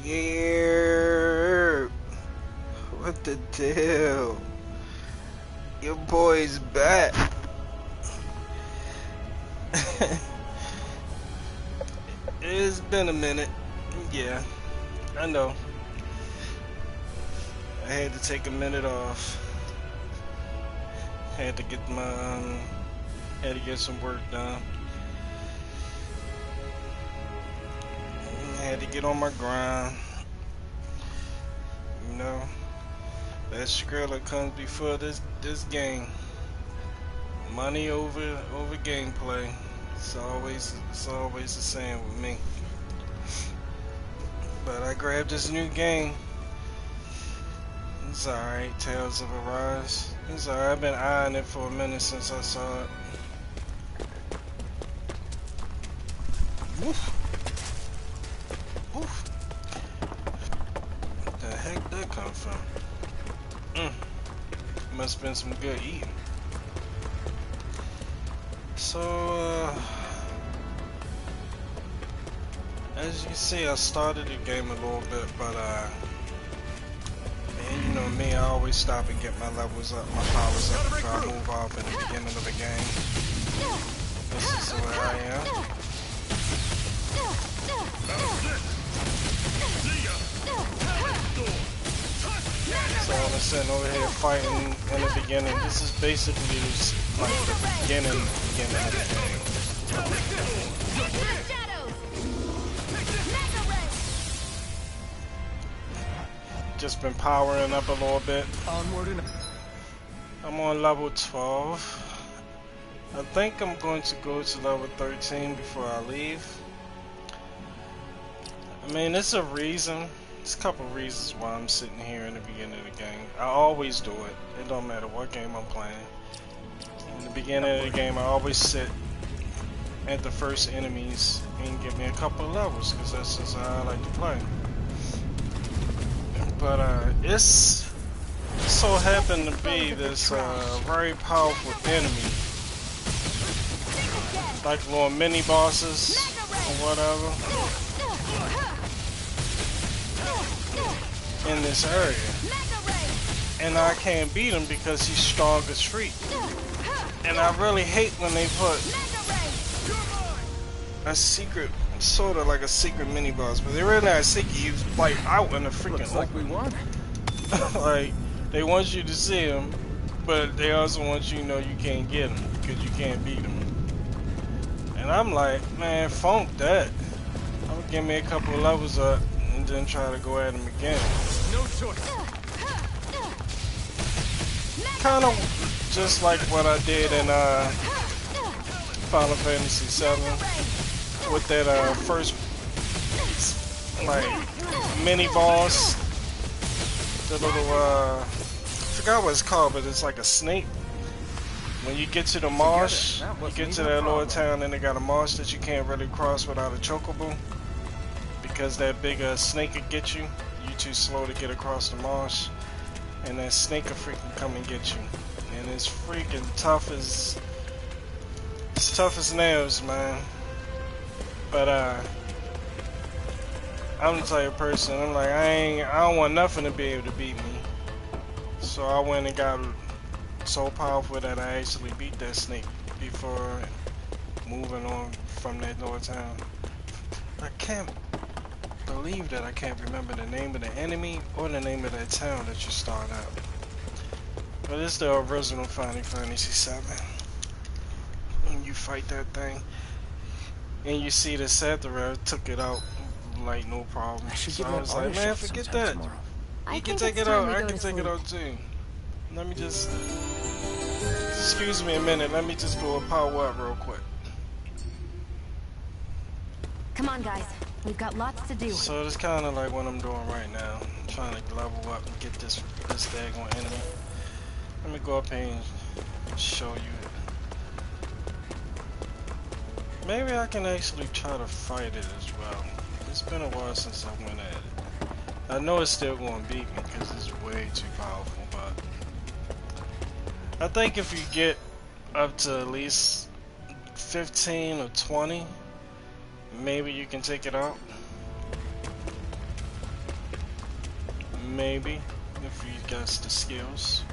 Yeah, what the deal? Your boy's back. It's been a minute. Yeah, I know. I had to take a minute off. Had to get some work done. Had to get on my grind. You know, that Skrilla comes before this game. Money over gameplay. It's always the same with me. But I grabbed this new game. It's alright, Tales of Arise. It's alright, I've been eyeing it for a minute since I saw it. Woof. Woof. What the heck did that come from? Must have been some good eating. So, as you can see, I started the game a little bit, but and you know me, I always stop and get my levels up, my powers up before I move off in the beginning of the game. This is where I am. So I'm sitting over here fighting in the beginning. This is basically just like the beginning of the game. Just been powering up a little bit. I'm on level 12. I think I'm going to go to level 13 before I leave. I mean, it's a reason. There's a couple reasons why I'm sitting here in the beginning of the game. I always do it. It don't matter what game I'm playing. In the beginning of the game, I always sit at the first enemies and give me a couple of levels, because that's just how I like to play. But it's so happened to be this very powerful enemy, like little mini bosses or whatever, in this area, and I can't beat him because he's strong as street. And I really hate when they put a secret, sort of like a secret mini boss, but they're really not secret. He's like out in the freaking open. Like, they want you to see him, but they also want you to know you can't get him because you can't beat him. And I'm like, man, funk that. I'm gonna give me a couple of levels up and then try to go at him again. No choice. Kind of just like what I did in Final Fantasy VII with that first like mini boss. The little I forgot what it's called, but it's like a snake. When you get to the marsh, you get to that little town and they got a marsh that you can't really cross without a chocobo, because that big snake could get you. You're too slow to get across the marsh, and that snake will freaking come and get you. And it's freaking tough as nails, man. But I'm the type of person, I'm like, I don't want nothing to be able to beat me. So I went and got so powerful that I actually beat that snake before moving on from that little town. I can't believe that I can't remember the name of the enemy or the name of that town that you start out. But it's the original Final Fantasy VII. When you fight that thing, and you see the Sathra took it out like no problem. So I was like, man, forget that. You can take it out, I can take it out too. Let me just, excuse me a minute, let me just go and power up real quick. Come on, guys. We've got lots to do. So it's kind of like what I'm doing right now. I'm trying to level up and get this daggone enemy. Let me go up here and show you it. Maybe I can actually try to fight it as well. It's been a while since I went at it. I know it's still going to beat me because it's way too powerful, but I think if you get up to at least 15 or 20, maybe you can take it out. maybe, if you got the skills.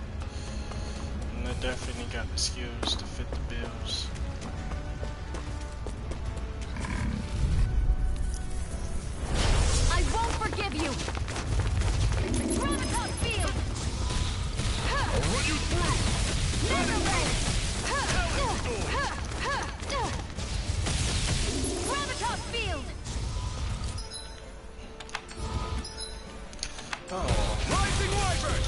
And I definitely got the skills to fit the bills. I won't forgive you! Gravitas field! I'll run you through! Never ray! Gravitas field! Oh. Rising Wyvern!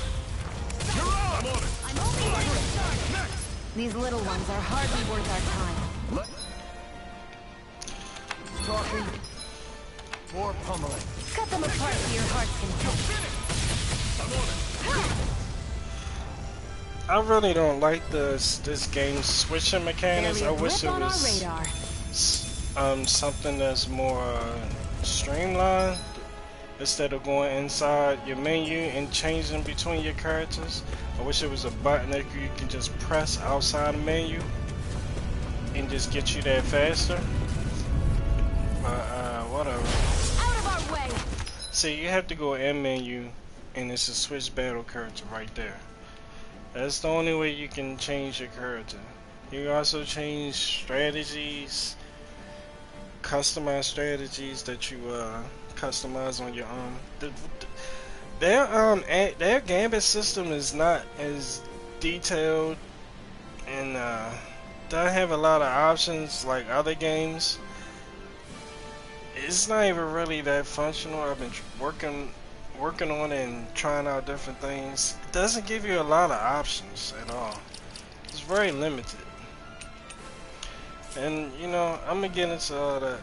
You're on! I'm on it! I'm only getting started! Next! These little ones are hardly worth our time. Talking. More pummeling. Cut them apart to your heart's content. I'm on it! I really don't like this game's switching mechanics. I wish it on our was radar. something that's more streamlined instead of going inside your menu and changing between your characters. I wish it was a button that you can just press outside the menu and just get you there faster. But whatever. Out of our way! See, you have to go in menu and it's a switch battle character right there. That's the only way you can change your character. You can also change strategies, customize strategies that you customize on your own. Their gambit system is not as detailed and doesn't have a lot of options like other games. It's not even really that functional. I've been working on it and trying out different things. It doesn't give you a lot of options at all. It's very limited. And you know, I'm gonna get into all that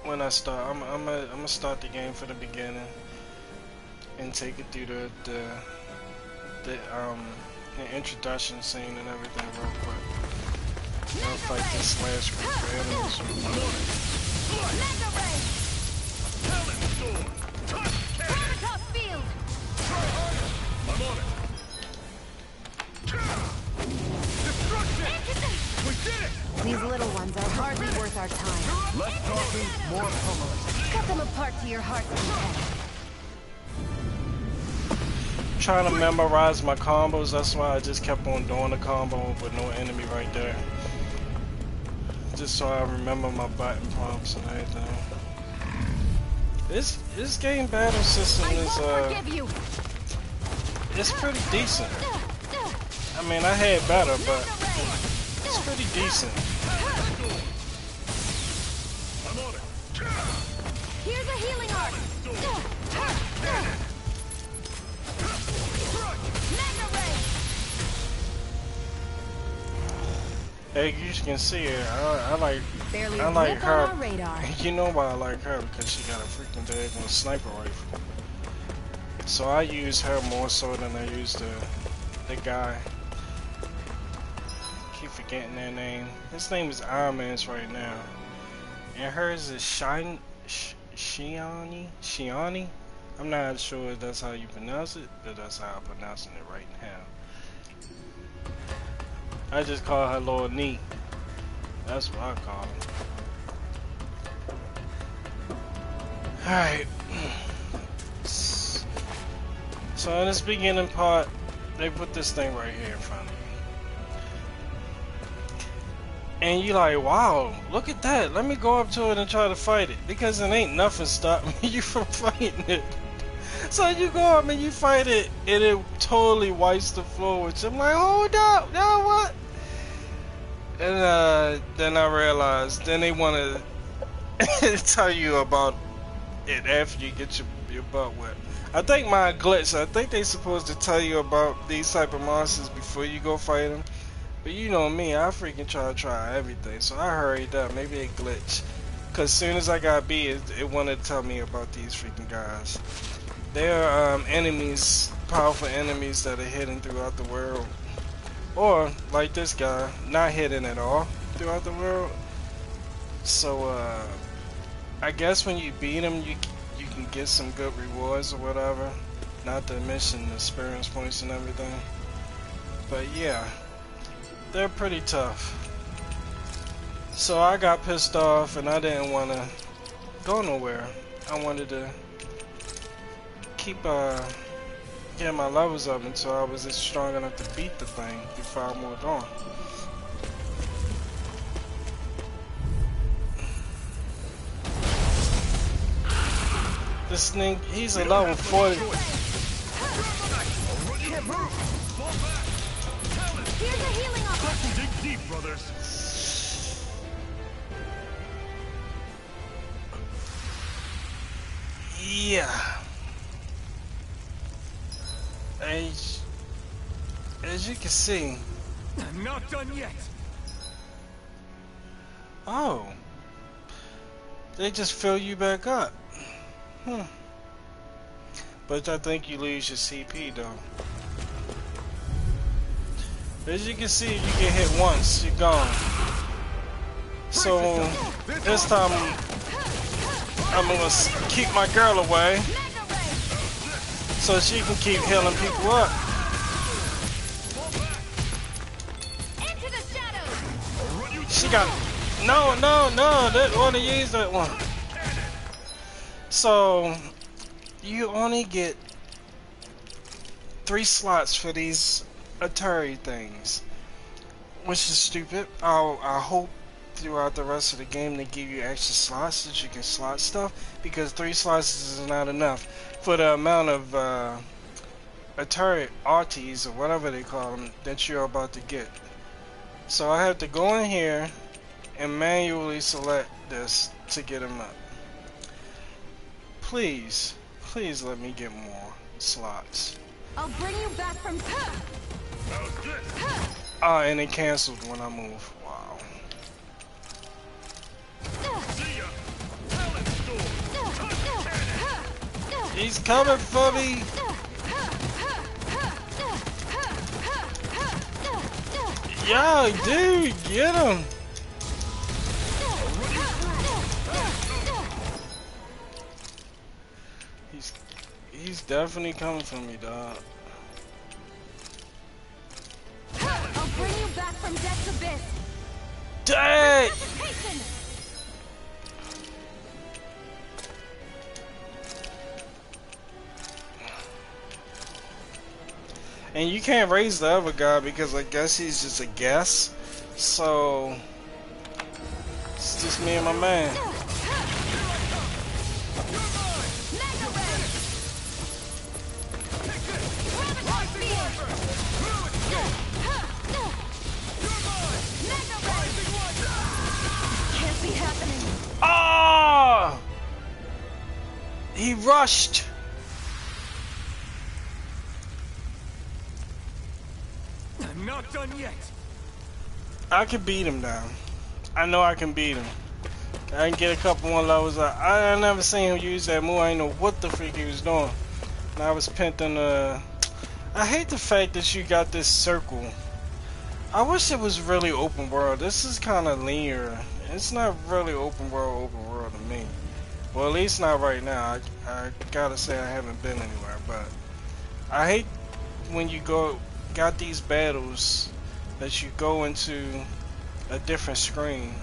when I start. I'm gonna start the game from the beginning and take it through the introduction scene and everything real quick. I'll fight this last group of enemies. Mega ray! Talon sword! Touch cannon! Gravitas field! Try harder! I'm on it! Destruction! We did it! These little ones are hardly worth our time. Less talking, more pummeling. Cut them apart to your heart's content. Trying to memorize my combos, that's why I just kept on doing the combo with no enemy right there. Just so I remember my button prompts and everything. This game battle system is it's pretty decent. I mean, I had better, but it's pretty decent. I'm on it! Here's a healing arc. Mega ray! Hey, you can see her. I like Barely I like blip on our her. radar. You know why I like her? Because she got a freaking daggone sniper rifle. So I use her more so than I use the guy. Keep forgetting their name. His name is Iron Man's right now. And hers is Shiani? I'm not sure if that's how you pronounce it, but that's how I'm pronouncing it right now. I just call her Lord Knee. That's what I call her. Alright. So in this beginning part, they put this thing right here in front of you. And you like, wow, look at that. Let me go up to it and try to fight it. Because it ain't nothing stopping you from fighting it. So you go up and you fight it, and it totally wipes the floor, which I'm like, hold up, now what? And then I realized, then they want to tell you about it after you get your butt wet. I think my glitch, I think they supposed to tell you about these type of monsters before you go fight them. But you know me, I freaking try everything, so I hurried up. Maybe it glitched. Cause soon as I got beat, it wanted to tell me about these freaking guys. They're enemies, powerful enemies that are hidden throughout the world. Or, like this guy, not hidden at all throughout the world. So, I guess when you beat him, you can get some good rewards or whatever. Not to mention the experience points and everything. But yeah, they're pretty tough. So I got pissed off and I didn't want to go nowhere. I wanted to keep getting my levels up until I was just strong enough to beat the thing before I moved on. This thing, he's a level 40. Here's a healing option. Dig deep, brothers. Yeah. As you can see. I'm not done yet. Oh. They just fill you back up. But I think you lose your CP though. As you can see, you get hit once, you're gone. So this time I'm gonna keep my girl away so she can keep healing people up. Into the shadows. She got no, didn't want to use that one. So you only get 3 slots for these Atari things, which is stupid. I hope throughout the rest of the game they give you extra slots that you can slot stuff, because 3 slots is not enough for the amount of Atari arties or whatever they call them that you're about to get. So I have to go in here and manually select this to get them up. Please let me get more slots. I'll bring you back from. Ah, and it canceled when I move. Wow. He's coming for me. Yo, dude, get him. He's definitely coming for me, dog. I'll bring you back from death's abyss. Dang! Precipitation! And you can't raise the other guy because I guess he's just a guess. So it's just me and my man. Can't be happening. Ah! He rushed. I'm not done yet. I can beat him down. I know I can beat him. I can get a couple more levels up. I never seen him use that move. I didn't know what the freak he was doing. And I was pinting I hate the fact that you got this circle. I wish it was really open world. This is kind of linear. It's not really open world to me. Well, at least not right now. I gotta say I haven't been anywhere, but I hate when you got these battles that you go into a different screen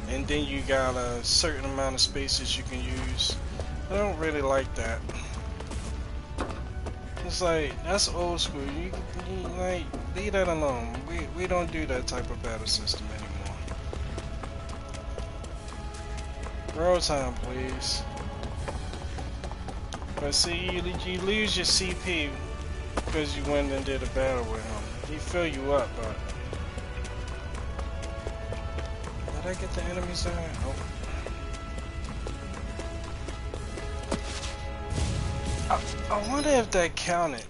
and then you got a certain amount of spaces you can use. I don't really like that. It's like, that's old school. You like, leave that alone. We don't do that type of battle system anymore. Roll time, please. But see, you lose your CP because you went and did a battle with him. He fill you up, but did I get the enemies there? Oh. I wonder if that counted.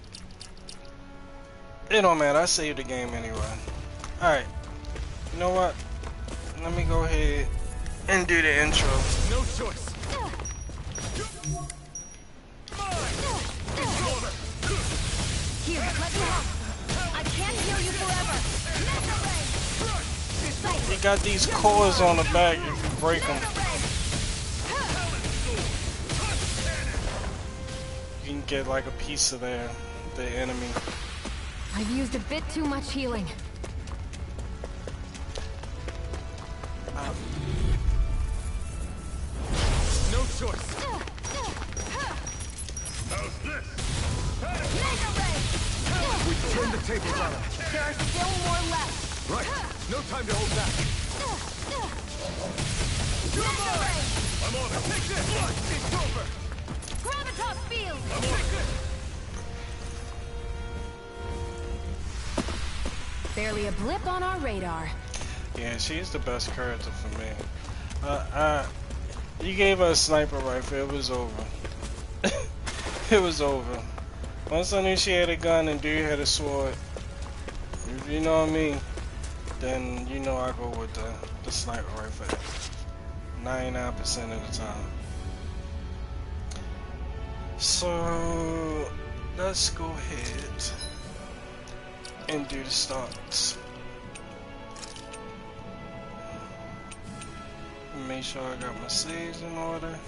It don't matter, I saved the game anyway. Alright. You know what? Let me go ahead and do the intro. No choice. Here, let me help. I can't heal you forever. You got these cores on the back if you break them. You can get like a piece of the enemy. I've used a bit too much healing. No choice. How's this? Turn the tables on him. There are still more left. Right. No time to hold back. I'm on it. Take this. It's over. Gravitas field. I'm on it. Barely a blip on our radar. Yeah, she's the best character for me. You gave her a sniper rifle, it was over. It was over. Once I knew she had a gun and dude had a sword, if you know what I mean, then you know I go with the sniper rifle 99% of the time. So let's go ahead and do the starts. Make sure I got my saves in order.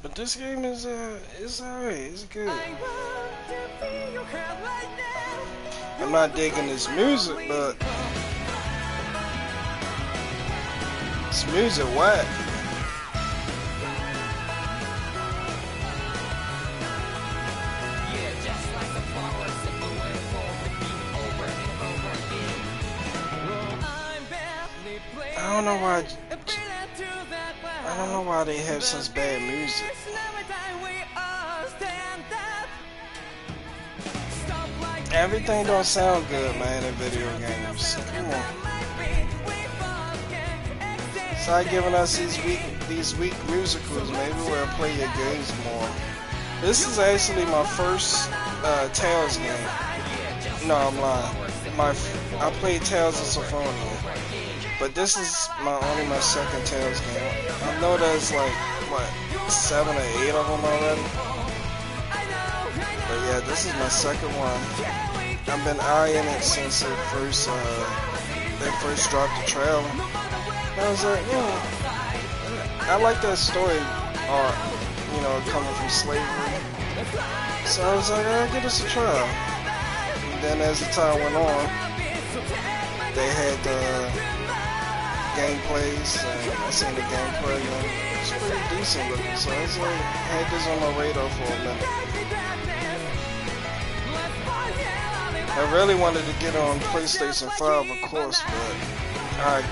But this game is alright, it's good. I'm not digging this music, but this music whack. I don't know why they have such bad music. Everything don't sound good, man, in video games. Come on. Start giving us these weak musicals. Maybe we'll play your games more. This is actually my first Tales game. No, I'm lying. I played Tales of Symphonia. But this is only my second Tales game. I know there's like, what, 7 or 8 of them already? But yeah, this is my second one. I've been eyeing it since they first dropped the trailer. I was like, I like that story arc, you know, coming from slavery. So I was like, I'll give this a try. And then as the time went on, they had the gameplays, and I seen the gameplay, and it's pretty decent looking, so I was like, I had this on my radar for a minute. I really wanted to get on PlayStation 5, of course, but I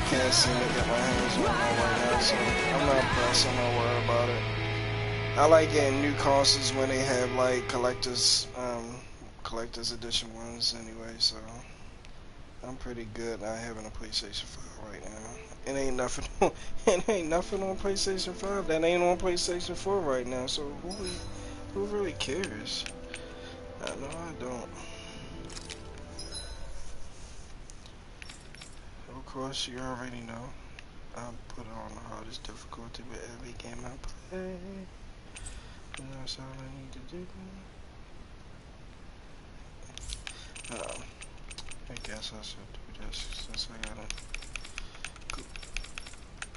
can't seem to get my hands on it right now, so I'm not pressed, I'm not worried about it. I like getting new consoles when they have like collector's edition ones anyway, so I'm pretty good not having a PlayStation 5 right now. It ain't nothing on PlayStation 5. That ain't on PlayStation 4 right now. So who really cares? I know I don't. Of course, you already know. I'll put it on the hardest difficulty with every game I play. And that's all I need to do. I guess I should do this since I gotta go.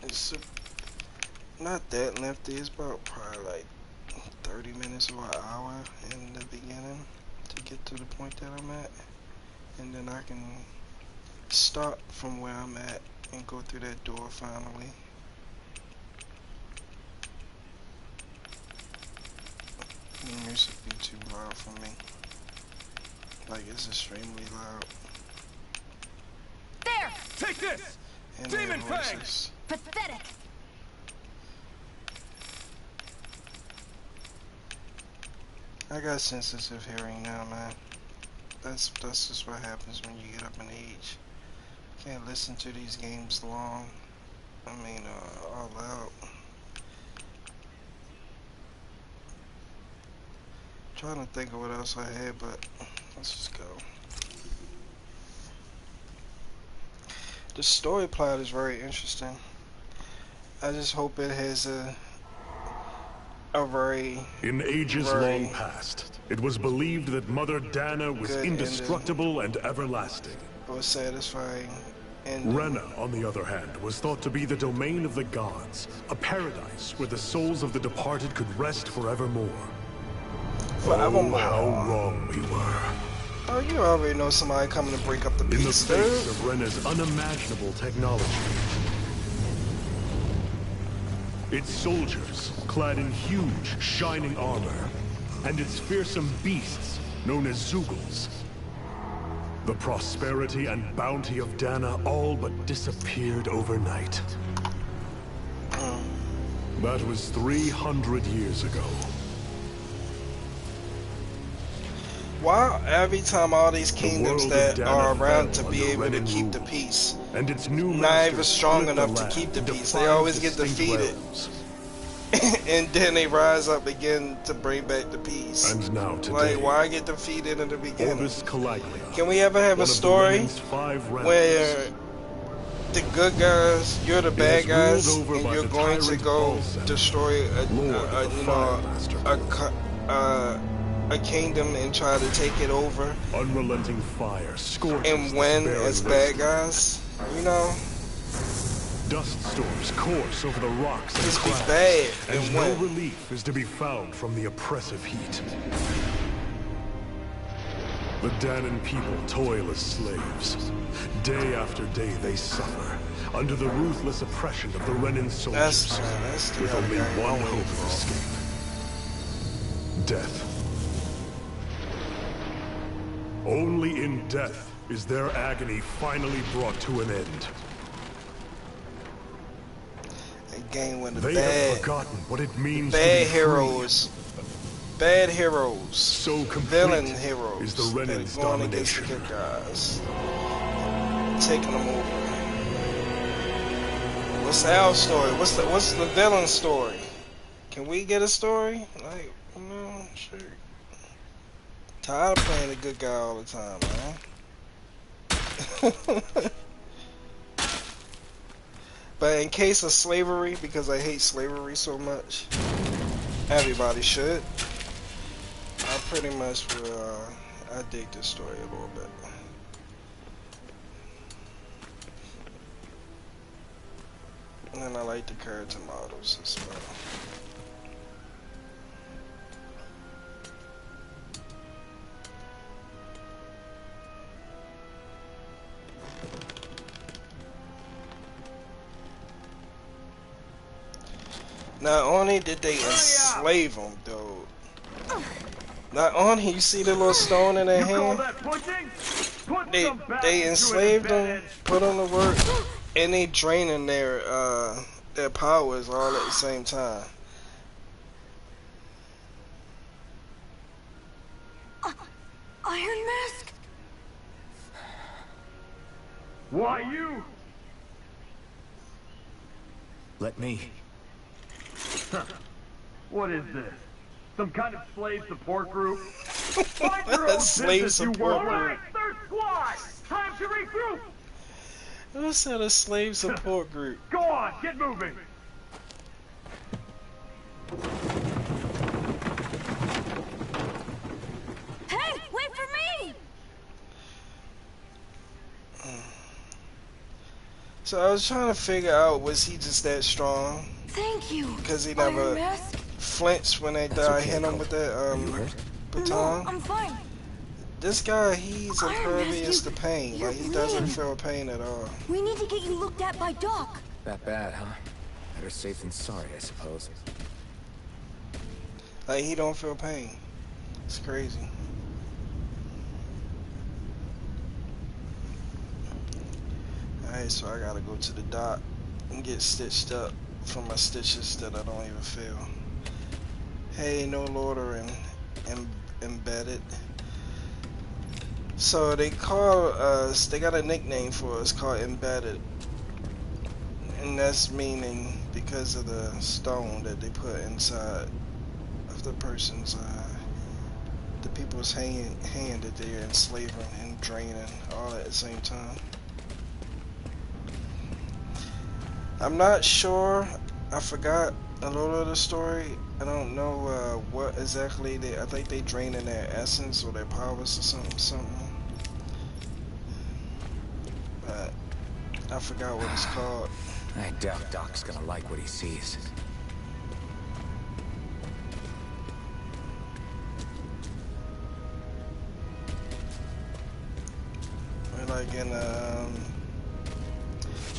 It's not that lengthy, it's about probably like 30 minutes or an hour in the beginning to get to the point that I'm at. And then I can start from where I'm at and go through that door finally. The music be too loud for me. Like, it's extremely loud. There! Take this! And Demon their Fang! voices. Pathetic! I got sensitive hearing now, man. That's just what happens when you get up in age. Can't listen to these games long. I mean, all out. Trying to think of what else I had, but let's just go. The story plot is very interesting. I just hope it has a very... In ages long past, it was believed that Mother Dana was indestructible and everlasting. Or satisfying ending. Rena, on the other hand, was thought to be the domain of the gods, a paradise where the souls of the departed could rest forevermore. Forevermore. Oh, how wrong we were. Oh, you already know somebody coming to break up the In the peace, face of Rena's unimaginable technology, its soldiers clad in huge, shining armor, and its fearsome beasts known as Zugals. The prosperity and bounty of Dana all but disappeared overnight. That was 300 years ago. Why every time all these kingdoms world of that Dana are around to fell be under able to Renan keep the rule, peace, and its new not masters even strong split the enough to land keep the into peace, they 5 always get distinct defeated. realms. And then they rise up again to bring back the peace. And now today, Like, why get defeated in the beginning? Orbis Calaglia, Can we ever have a one of the story Renan's 5 realms, where the good guys, you're the bad is guys, ruled over and by you're the going to tyrant go Balsam, destroy Lord of the Fire Master a kingdom and try to take it over unrelenting fire scorches and this win barren as bad wasteland. guys? You know, Dust storms course over the rocks and just be clouds, bad and and no win. relief is to be found from the oppressive heat. The Danan people toil as slaves. Day after day they suffer under the ruthless oppression of the Renan soldiers, That's the with other only guy one I'm hope waiting of for. escape: death. Only in death is their agony finally brought to an end. A game with the They have bad, forgotten what it means to bad be free. heroes, bad heroes, So complete villain heroes is the that Renan's are going against the domination. good guys, taking them over. What's our story? What's the villain story? Can we get a story? Like, sure. Tired of playing the good guy all the time, man. But in case of slavery, because I hate slavery so much, everybody should. I pretty much will, I dig this story a little bit. And I like the character models as well. Not only did they enslave them, though. Not only you see the little stone in their hand, they enslaved them, put them to work, and they draining their powers all at the same time. Iron Mask? Why you? Let me. What is this? Some kind of slave support group? Find your own Slave business, you support world. group. Alright, third squad! Time to regroup! What's that, a slave support group? Go on, get moving! Hey, wait for me! So I was trying to figure out, was he just that strong? Thank you. Because he Iron never Mask? flinched when they That's okay, hit him Colt. with that Are you hurt? No, baton. I'm fine. This guy, he's Iron impervious Mask, to pain. you're Like, he doesn't bleeding. feel pain at all. We need to get you looked at by Doc. That bad, huh? Better safe than sorry, I suppose. Like, he don't feel pain. It's crazy. Alright, so I gotta go to the doc and get stitched up for my stitches that I don't even feel. Hey, no Lord or embedded. So they call us, they got a nickname for us called Embedded. And that's meaning because of the stone that they put inside of the person's, the people's hand that they're enslaving and draining all at the same time. I'm not sure. I forgot a little of the story. I don't know what exactly I think they drain in their essence or their powers or something. But I forgot what it's called. I doubt Doc's gonna like what he sees. Like in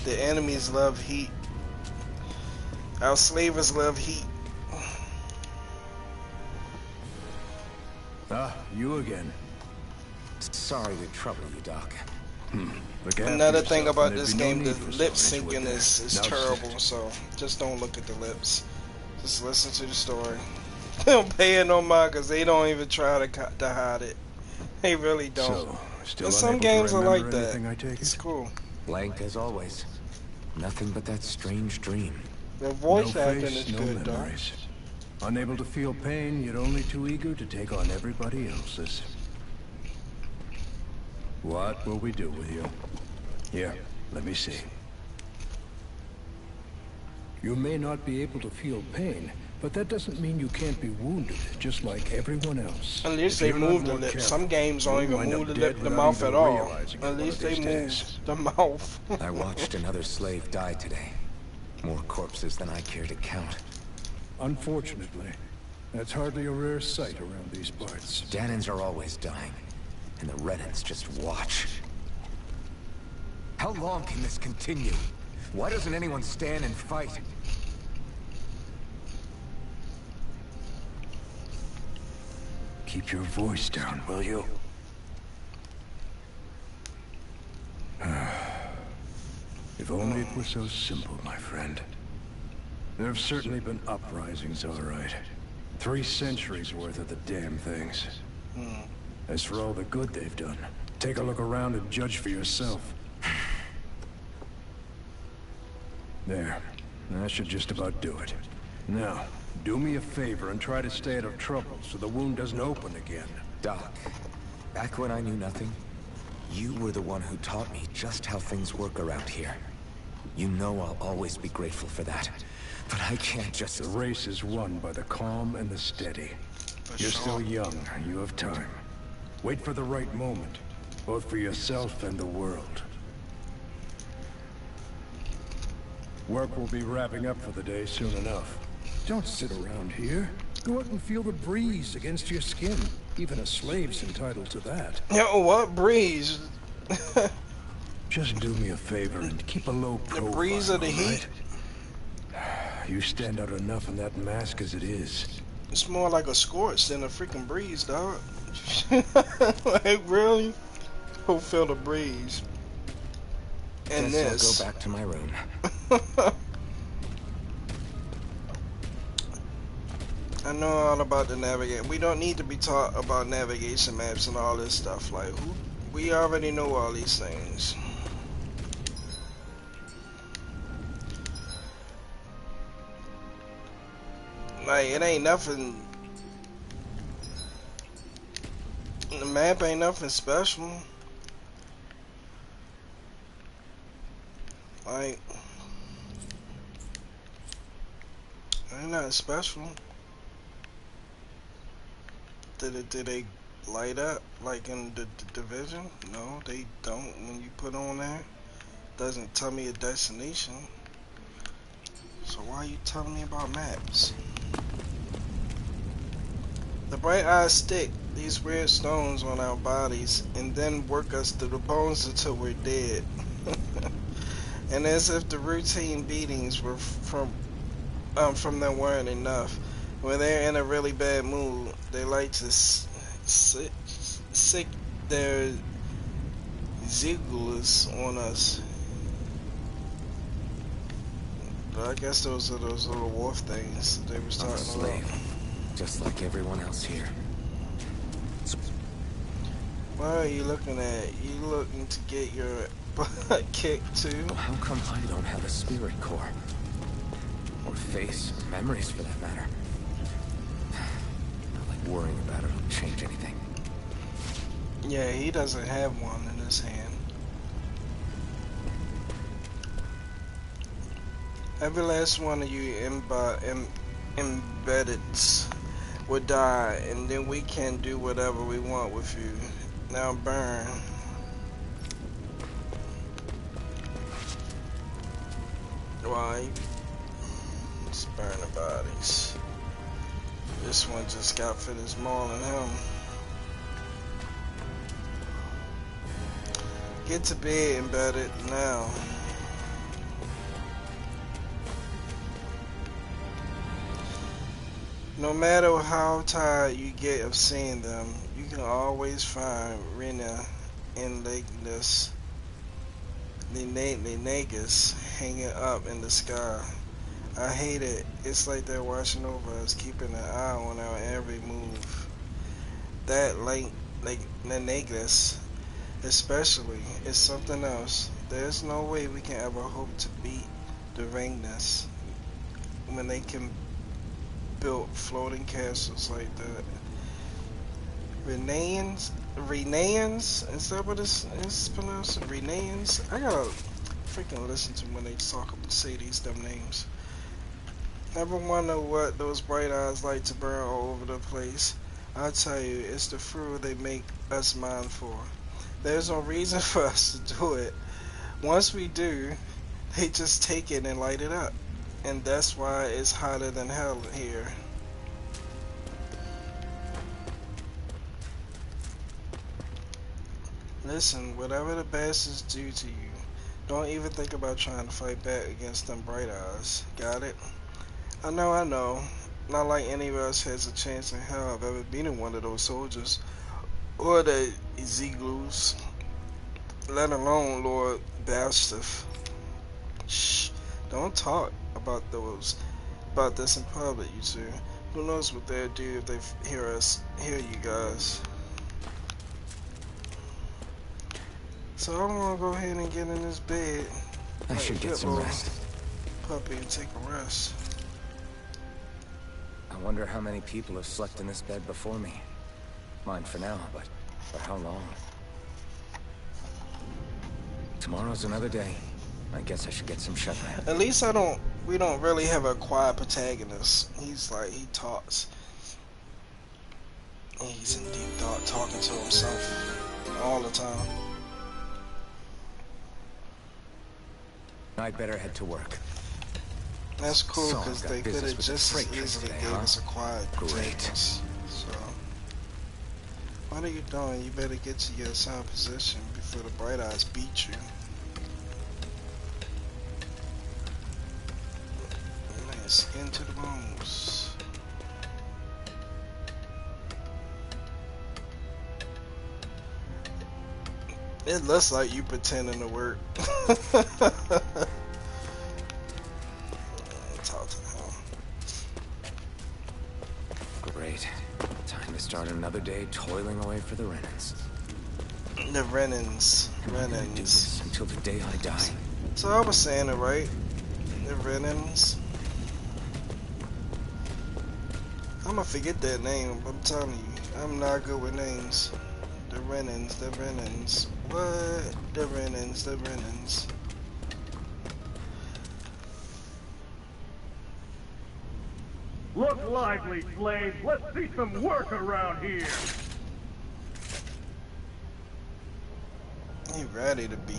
the enemies love heat. Our slavers love heat. Ah, you again. Sorry to trouble you, Doc. Look after Another thing yourself, about and this there'd be no game, the need for lip sorry to it syncing there. is Now terrible, sit. so just don't look at the lips. Just listen to the story. Don't pay it no mind, because they don't even try to hide it. They really don't. So, still And some unable games to are remember like that. anything, I take It's it? cool. Blank as always. Nothing but that strange dream. The No voice acting face, is no good, though. memories. Unable to feel pain, yet only too eager to take on everybody else's. What will we do with you? Here, let me see. You may not be able to feel pain, but that doesn't mean you can't be wounded, just like everyone else. At least If they you're not move the more lips. careful, Some games don't you'll even wind move up the dead the without mouth even at all. realizing it At one least of they these move days. the mouth. I watched another slave die today. More corpses than I care to count. Unfortunately, that's hardly a rare sight around these parts. Danans are always dying, and the Renans just watch. How long can this continue? Why doesn't anyone stand and fight? Keep your voice down, will you? If only it were so simple, my friend. There have certainly been uprisings, all right. 3 centuries worth of the damn things. As for all the good they've done, take a look around and judge for yourself. There. That should just about do it. Now, do me a favor and try to stay out of trouble so the wound doesn't open again. Doc, back when I knew nothing, you were the one who taught me just how things work around here. You know I'll always be grateful for that. But I can't just... The race is won by the calm and the steady. You're still young, and you have time. Wait for the right moment, both for yourself and the world. Work will be wrapping up for the day soon enough. Don't sit around here. Go out and feel the breeze against your skin. Even a slave's entitled to that. Yo, what breeze? Just do me a favor and keep a low profile, breeze of the heat? alright? You stand out enough in that mask as it is. It's more like a scorch than a freaking breeze, dog. Like, really? Who feel the breeze? And Guess I'll go back to my room. I know all about the navigate. We don't need to be taught about navigation maps and all this stuff. Like, we already know all these things. Like, it ain't nothing. The map ain't nothing special. Like, ain't nothing special. Did they light up like in the division? No, they don't. When you put on there, doesn't tell me a destination. So why are you telling me about maps? The bright eyes stick these weird stones on our bodies and then work us to the bones until we're dead. And as if the routine beatings were from them weren't enough. When they're in a really bad mood, they like to sick their ziggles on us. But I guess those are those little wolf things they were I'm a talking slave, about. just like everyone else here. What are you looking at? You looking to get your butt kicked too? Well, how come I don't have a spirit core? Or face, or memories for that matter? Not like worrying about it will change anything. Yeah, he doesn't have one in his hand. Every last one of you embedded would die, and then we can do whatever we want with you. Now burn. Why? Let's burn the bodies. This one just got finished mauling him. Get to bed, embedded now. No matter how tired you get of seeing them, you can always find Rena and Lenegus hanging up in the sky. I hate it. It's like they're watching over us, keeping an eye on our every move. That like Lenegus especially is something else. There's no way we can ever hope to beat the Ringness when they can build floating castles like that. Reneans? Is that what it's pronounced? Reneans? I gotta freaking listen to when they say these dumb names. Never wonder what those bright eyes like to burn all over the place. I tell you, it's the fruit they make us mine for. There's no reason for us to do it. Once we do, they just take it and light it up. And that's why it's hotter than hell here. Listen, whatever the bastards do to you, don't even think about trying to fight back against them bright eyes. Got it? I know. Not like any of us has a chance in hell of ever beating one of those soldiers. Or the Ezeglus. Let alone Lord Bastiff. Shh. Don't talk about this in public, you two. Who knows what they'll do if they hear you guys. So I'm gonna go ahead and get in this bed. I should get some rest. Puppy and take a rest. I wonder how many people have slept in this bed before me. Mine for now, but for how long? Tomorrow's another day. I guess I should get some shut-eye. At least we don't really have a quiet protagonist. He's like, he talks. He's in deep thought, talking to himself all the time. I'd better head to work. That's cool, So, because got they could business have with the just as freight train easily today, gave huh? us a quiet Great. protagonist. So, what are you doing? You better get to your assigned position before the bright eyes beat you. Nice, skin to the bones. It looks like you pretending to work. Talk to him. Great. Time to start another day toiling away for the Renans. The Renans. I'm gonna do this until the day I die. So I was saying it right. The Renans. I'm gonna forget that name, but I'm telling you, I'm not good with names. The Renans. What? The Renans. Look lively, slaves. Let's see some work around here. He ready to beat.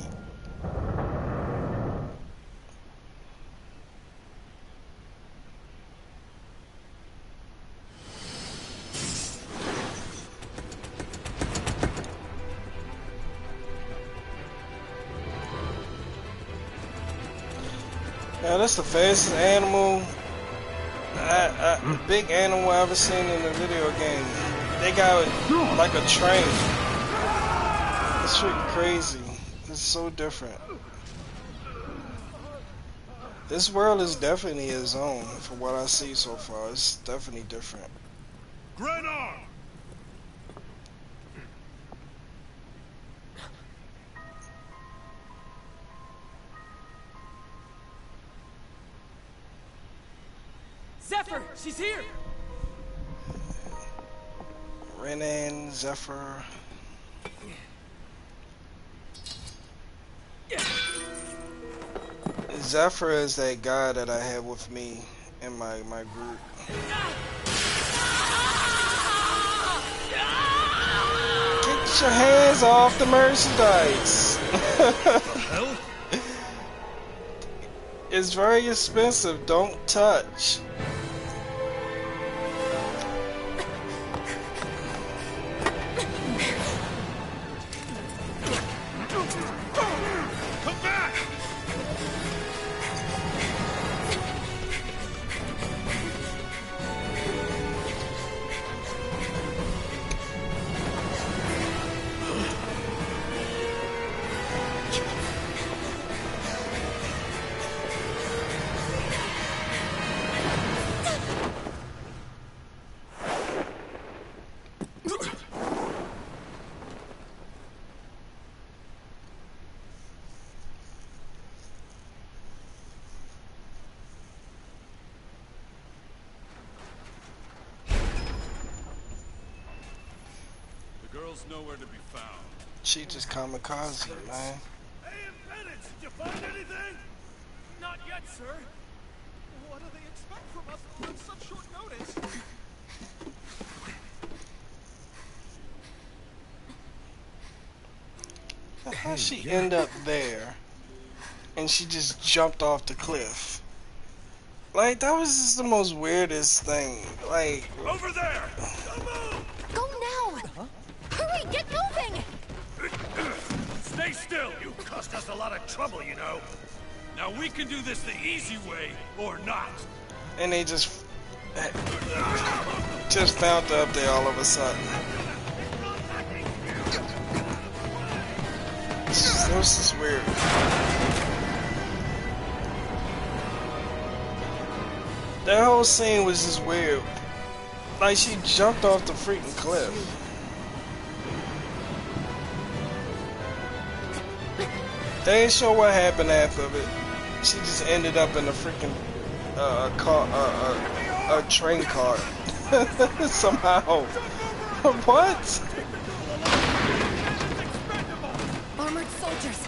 Yeah, that's the fastest animal, big animal I ever seen in a video game. They got like a train. It's freaking crazy. It's so different. This world is definitely its own, from what I see so far. It's definitely different. Grenar! Zephyr, she's here! Renan, Zephyr. Zephyr is that guy that I have with me in my group. Get your hands off the merchandise! It's very expensive, don't touch. Come back! girl's nowhere to be found. She just kamikaze, man. Hey, Bennett, did you find anything? Not yet, sir. What do they expect from us on such short notice? How she end up there? And she just jumped off the cliff. Like, that was just the most weirdest thing. Like, Over there! Come on! Go now! Hurry, get moving! Stay still! You cost us a lot of trouble, you know. Now we can do this the easy way, or not. and they just found her up there all of a sudden. This is weird. That whole scene was just weird. Like, she jumped off the freaking cliff. They ain't sure what happened after it. She just ended up in a freaking a train car somehow. What? Armored soldiers.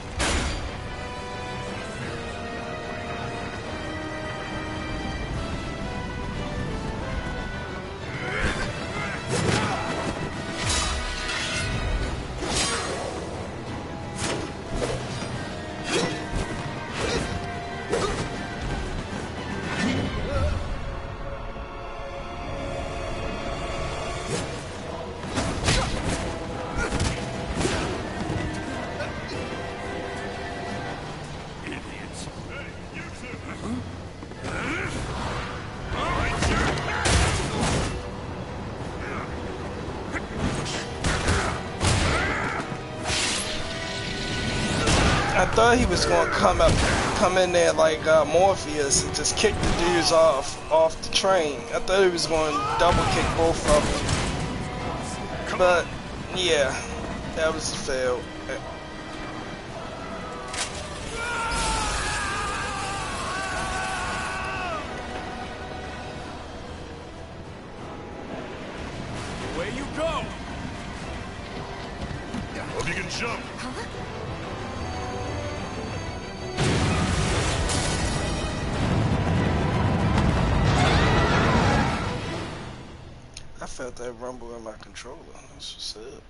I thought he was gonna come in there like Morpheus and just kick the dudes off the train. I thought he was going to double kick both of them. But yeah, that was a fail. Away you go! Hope you can jump. I felt that rumble in my controller. That's what's up.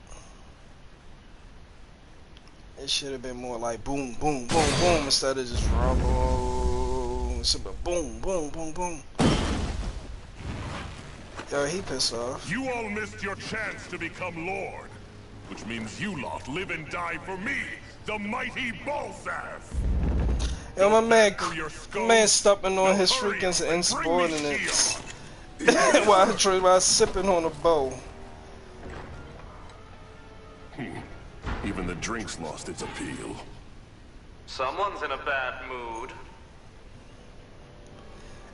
It should have been more like boom, boom, boom, boom instead of just rumble. It's about boom, boom, boom, boom. Yo, he pissed off. You all missed your chance to become Lord, which means you lot live and die for me, the mighty Balzath. Yo, my man stepping on his freaking insubordinates while sipping on a bowl. Even the drink's lost its appeal. Someone's in a bad mood.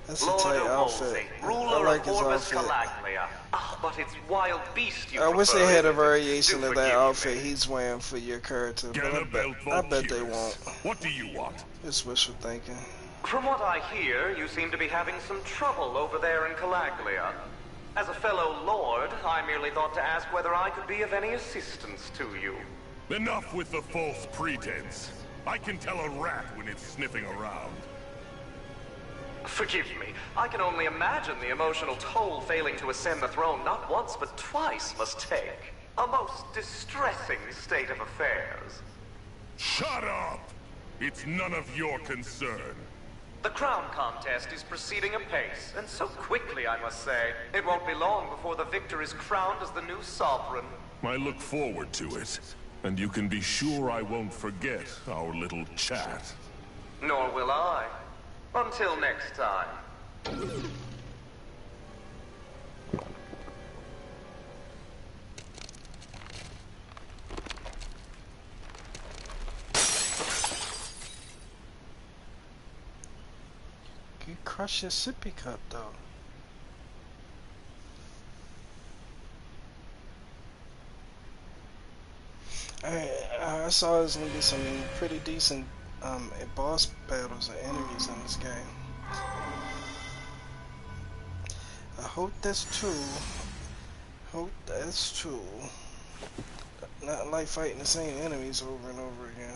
That's a Lord tight of outfit. I ruler like of his Orbis outfit. Calaglia. Ah, but it's wild beast you I wish they prefer, had a isn't it? variation Do of that forgive outfit me. he's wearing for your character, but Ganabelt I bet they Valkyrus. won't. What do you want? Just wishful thinking. From what I hear, you seem to be having some trouble over there in Calaglia. As a fellow lord, I merely thought to ask whether I could be of any assistance to you. Enough with the false pretense. I can tell a rat when it's sniffing around. Forgive me, I can only imagine the emotional toll failing to ascend the throne not once but twice must take. A most distressing state of affairs. Shut up! It's none of your concern. The crown contest is proceeding apace, and so quickly, I must say. It won't be long before the victor is crowned as the new sovereign. I look forward to it. And you can be sure I won't forget our little chat. Nor will I. Until next time. You crush your sippy cup though. I saw there's gonna be some pretty decent boss battles and enemies in this game. I hope that's true. Hope that's true. Not like fighting the same enemies over and over again.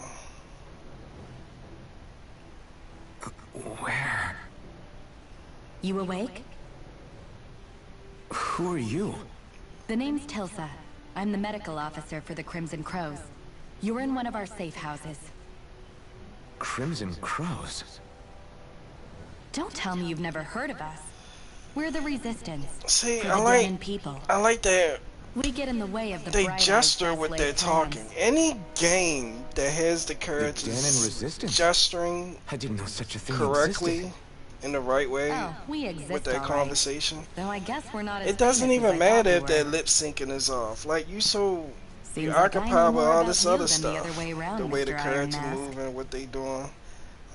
Where? You awake? Who are you? The name's Tilsa. I'm the medical officer for the Crimson Crows. You're in one of our safe houses. Crimson Crows? Don't tell me you've never heard of us. We're the Resistance. See, for I the like Danon people. that We get in the way of the they bright-eyed gesture with their Death-laid talking. plans. Any game that has the Danon characters Resistance? gesturing I didn't know such a thing correctly existed. in the right way Oh, we exist, with their all right. conversation. Though I guess we're not as It doesn't famous as even I matter thought if we their were. lip syncing is off. Like you so Seems you're like I know occupied with more all about this you other than the stuff. other way around, The way the Mr. Iron characters Mask. moving, what they doing.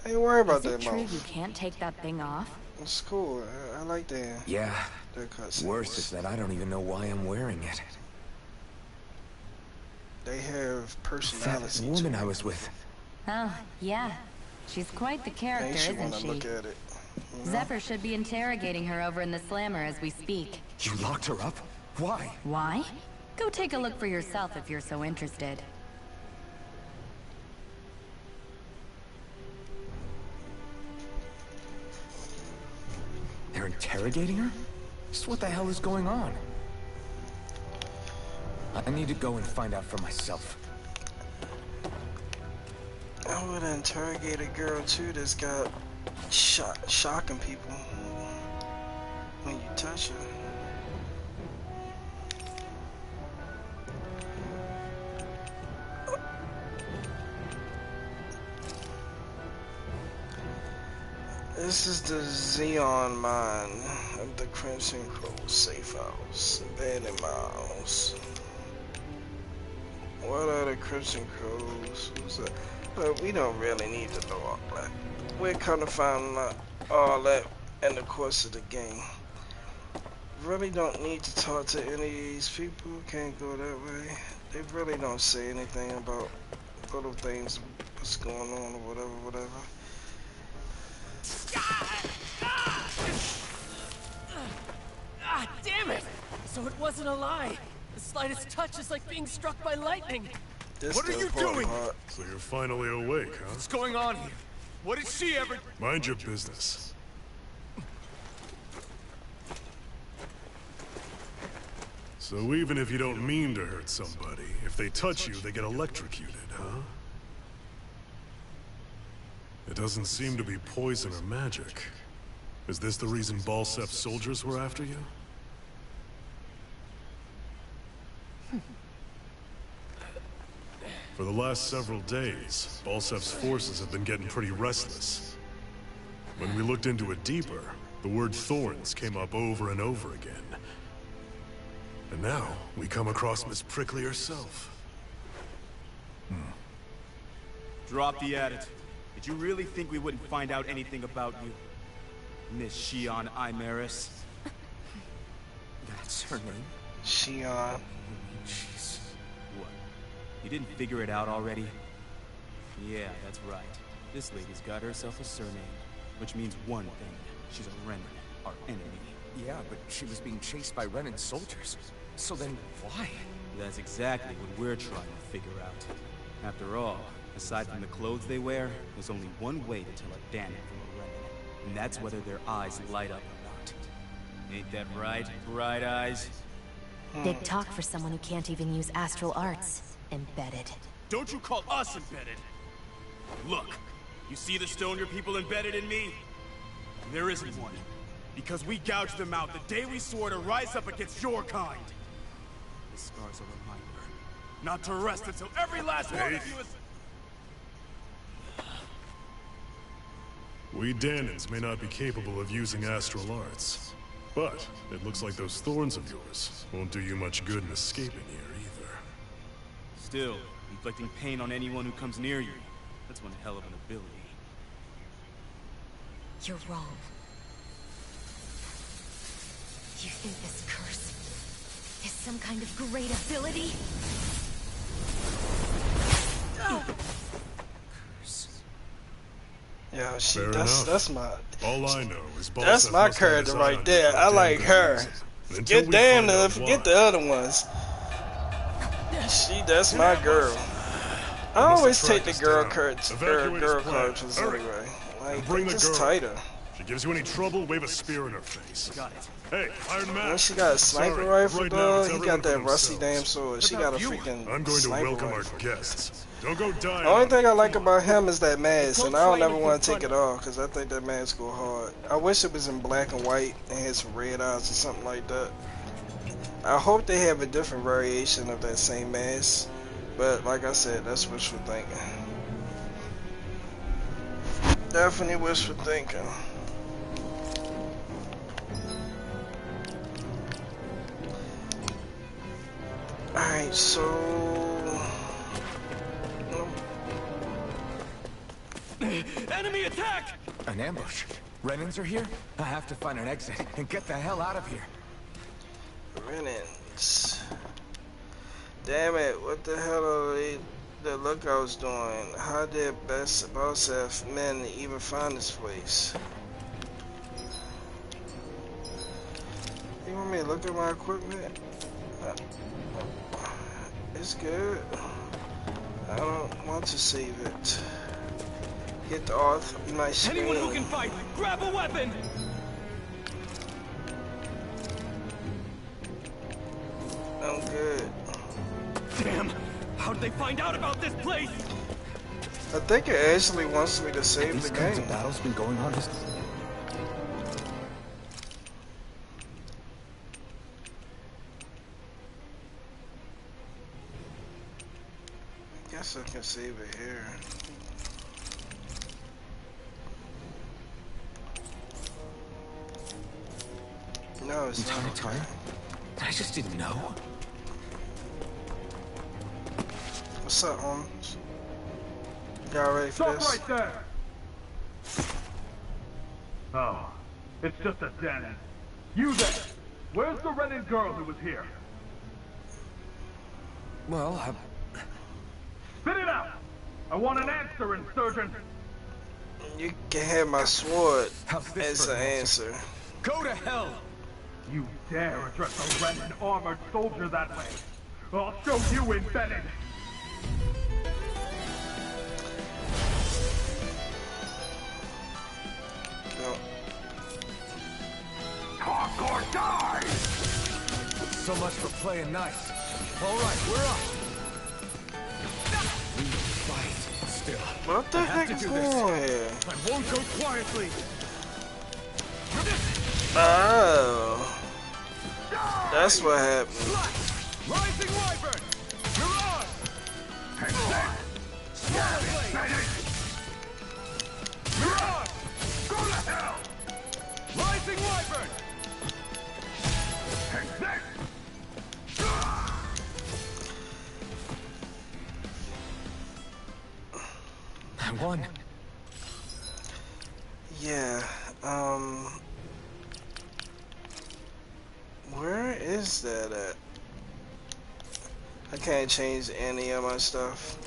I ain't worried about Is it that true mouth. you can't take that thing off? It's cool. I like that. Yeah. Their cutscenes. Worse is that I don't even know why I'm wearing it. They have That personality. to woman them. I was with. Oh, yeah. She's quite the character, Makes you isn't wanna she? look at it. You know? Zephyr should be interrogating her over in the Slammer as we speak. You locked her up? Why? Why? Go take a look for yourself if you're so interested. They're interrogating her? Just what the hell is going on? I need to go and find out for myself. I would interrogate a girl too that's got shocking people when you touch her. This is the Xeon mine of the Crimson Crow safe house. Abandoned miles. What are the Crimson Crows? Who's that? But we don't really need to know all that. We're kind of finding out all that in the course of the game. Really don't need to talk to any of these people. Can't go that way. They really don't say anything about little things, what's going on or whatever. Ah, damn it! So it wasn't a lie. The slightest touch is like being struck by lightning. This What are the you important doing? part. So you're finally awake, huh? What's going on here? What did she ever... Mind your business. So even if you don't mean to hurt somebody, if they touch you, they get electrocuted, huh? It doesn't seem to be poison or magic. Is this the reason Balsef's soldiers were after you? For the last several days, Balsef's forces have been getting pretty restless. When we looked into it deeper, the word thorns came up over and over again. And now, we come across Miss Prickly herself. Drop the attitude. Did you really think we wouldn't find out anything about you? Miss Shion Imaris? That's her name? Shion. Jeez. What? You didn't figure it out already? Yeah, that's right. This lady's got herself a surname, which means one thing. She's a Renan, our enemy. Yeah, but she was being chased by Renan soldiers. So then, why? That's exactly what we're trying to figure out. After all, aside from the clothes they wear, there's only one way to tell a Danon from a Renan, and that's whether their eyes light up or not. Ain't that right, Bright Eyes? Big talk for someone who can't even use astral arts. Embedded. Don't you call us embedded! Look, you see the stoner people embedded in me? There isn't one. Because we gouged them out the day we swore to rise up against your kind. The scars are a reminder. Not to rest until every last one of you is... We Danons may not be capable of using astral arts, but it looks like those thorns of yours won't do you much good in escaping here either. Still, inflicting pain on anyone who comes near you. That's one hell of an ability. You're wrong. You think this curse is some kind of great ability? Curse. Yeah, Fair that's enough. my All I know is that's Balsef my must have character his eye right on there. you I for like damn good her. reason. And until Forget we Dan, find out forget why, the other ones. That's my girl. I always take the girl cards, Evacuate girl his plant. cards Hurry. anyway. Like, Bring they're the just girl. tighter. She gives you any trouble, wave a spear in her face. Got it. Hey, Iron Man. When she got a sniper Sorry, rifle, right now dog, it's he everyone got that for rusty damn themselves. sword. She got a freaking I'm going to sniper welcome rifle. our guests. Don't go dying. The only on thing me. I like about him is that mask, Don't and I don't try ever want to anything take it off because I think that mask go hard. I wish it was in black and white and had some red eyes or something like that. I hope they have a different variation of that same mask, but like I said, that's wishful thinking. Definitely wishful thinking. Alright, so... Enemy attack! An ambush. Renans are here? I have to find an exit and get the hell out of here. Renans. Damn it, what the hell are the lookouts doing? How did boss have men to even find this place? You want me to look at my equipment? It's good. I don't want to save it. Get off my screen. Anyone who can fight, grab a weapon! I'm good. Damn! How did they find out about this place? I think it actually wants me to save These the kinds game. of battles been going on this. Guess I can save it here. No, it's Entire not. time? I just didn't know. What's up, Holmes? Y'all ready for Stop this? right there! Oh, it's just a den. You there! Where's the Renin girl who was here? Well, Spit it out! I want an answer, insurgent! You can have my sword how's this as for an an answer? answer. Go to hell! You dare address a Renin armored soldier that way? I'll show you embedded! No. Talk or die! So much for playing nice. All right, we're up. We fight still. What the heck is going on here? I won't go quietly. Oh. That's what happened. Rising Wyvern! Mirage! Mirage! Go to hell! Rising Wyvern! I won. Yeah, where is that at? I can't change any of my stuff.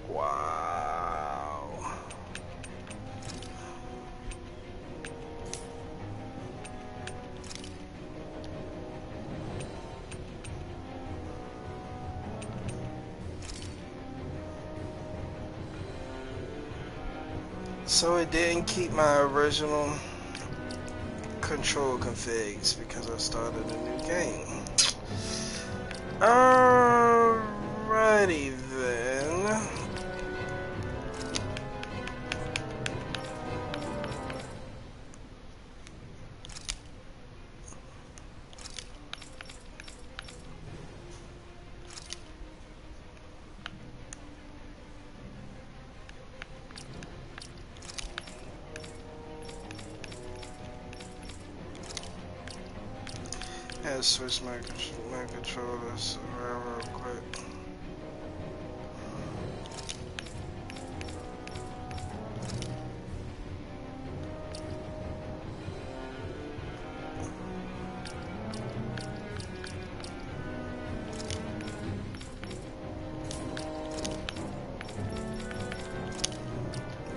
Wow. So it didn't keep my original control configs because I started a new game. Alrighty then. Had to switch my controllers around real quick.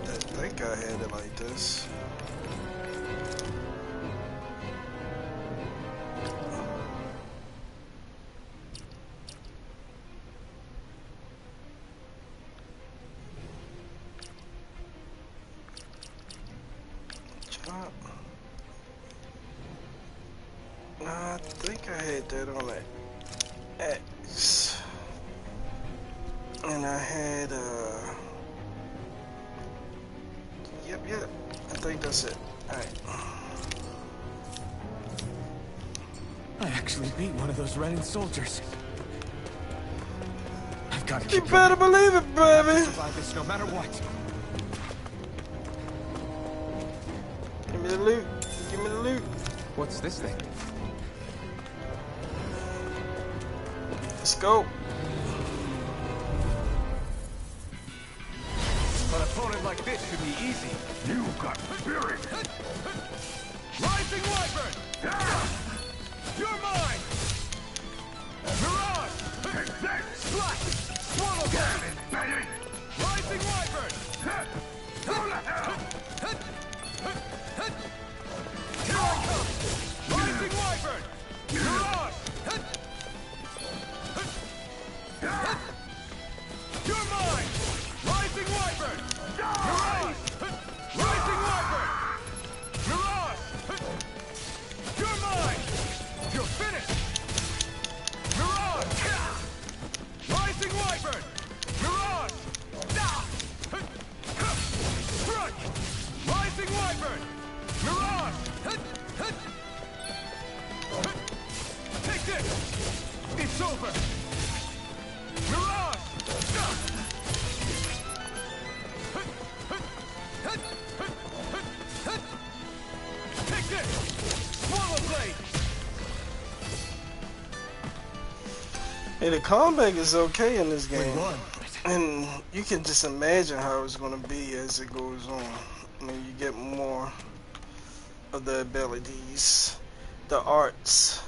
I think I had it like this. fuck? Nah, I think I had that on the X. And I had, yep, I think that's it. Alright. I actually beat one of those Renin soldiers. I've got to keep You better believe it, baby. survive this no matter what. Give me the loot. Give me the loot. What's this thing? Let's go. An opponent like this should be easy. You got spirit! Rising Wyvern! You're mine! Mirage! Take that! Slash! Swallow blade! Bang it! Rising Wyvern! Go to hell! Here I come! Rising Wyvern! Mirage! You're mine! Rising Wyvern! Mirage! Rising Wyvern! Mirage! You're mine! You're finished! Mirage! Rising Wyvern! Mirage! Strike! Rising Wyvern! Mirage! Take this! It's over! Mirage! Take this! Swallow blade! Hey, the combat is okay in this game. And you can just imagine how it's going to be as it goes on. I mean, you get more of the abilities, the arts.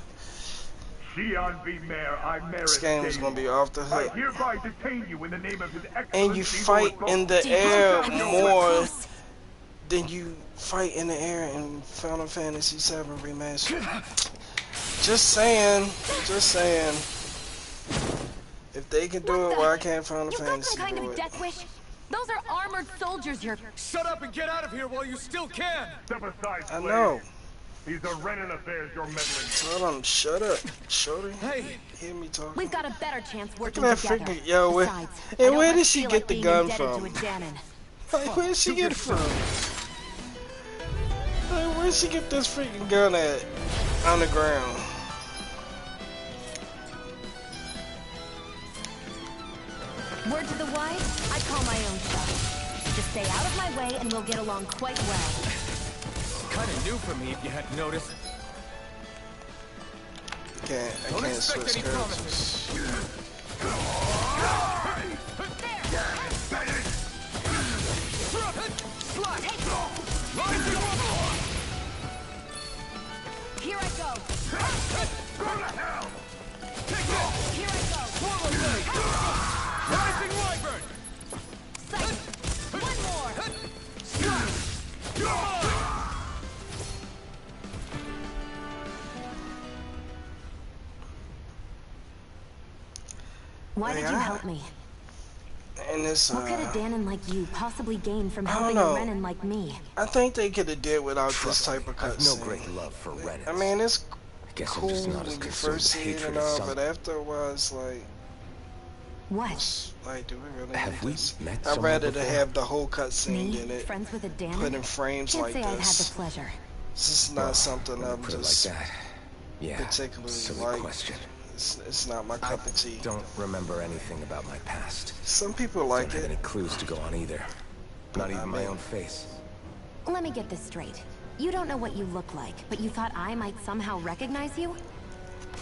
Shion V. Mayor, I merit This game is going to be off the I hook. hereby detain you in the name of His Excellency. And you fight in the air more than you fight in the air in Final Fantasy VII Remastered. Just saying. Just saying. If they can do it, why can't Final You got Fantasy some kind do of it? death wish? Those are armored soldiers you're... Shut up and get out of here while you still can! Step aside, I slave. know. These are Renin affairs you're meddling in. Tell them, shut up. Shorty. Hey! Hear me talking? We've got a better chance Look working at that together. freaking... Yo, where, Besides, I and don't where much did she feel get like the being gun indebted from? to a Danon. Like, where did she get it from? Like, where did she get this freaking gun at? On the ground. Word to the wise, I call my own shot. Just stay out of my way and we'll get along quite well. Kinda new for me if you hadn't noticed. I can't expect switch any characters. Here I go. Go to hell! Here I go. Rising Wyvern! Sight. One more. Why did you help me? And this, What could a Danon like you possibly gain from I don't helping a know. Renin like me? I think they could have did without this type of I've cutscene. no great love for Renin. I mean, it's I guess cool I'm just not when as you consumed first with see it hatred and as all, some. but after a while, it's like, What? like, do we really Have need we this? met I'd someone rather to before? have the whole cutscene Me? than it Friends with a Danon? put in frames Can't like say I'd had the this. pleasure. This is not something When you I'm put it just like that. Yeah. particularly Silly like. question. It's not my cup of tea. Don't remember anything about my past. Some people Don't like have it. any clues to go on either. Not even my mean- own face. Let me get this straight. You don't know what you look like, but you thought I might somehow recognize you?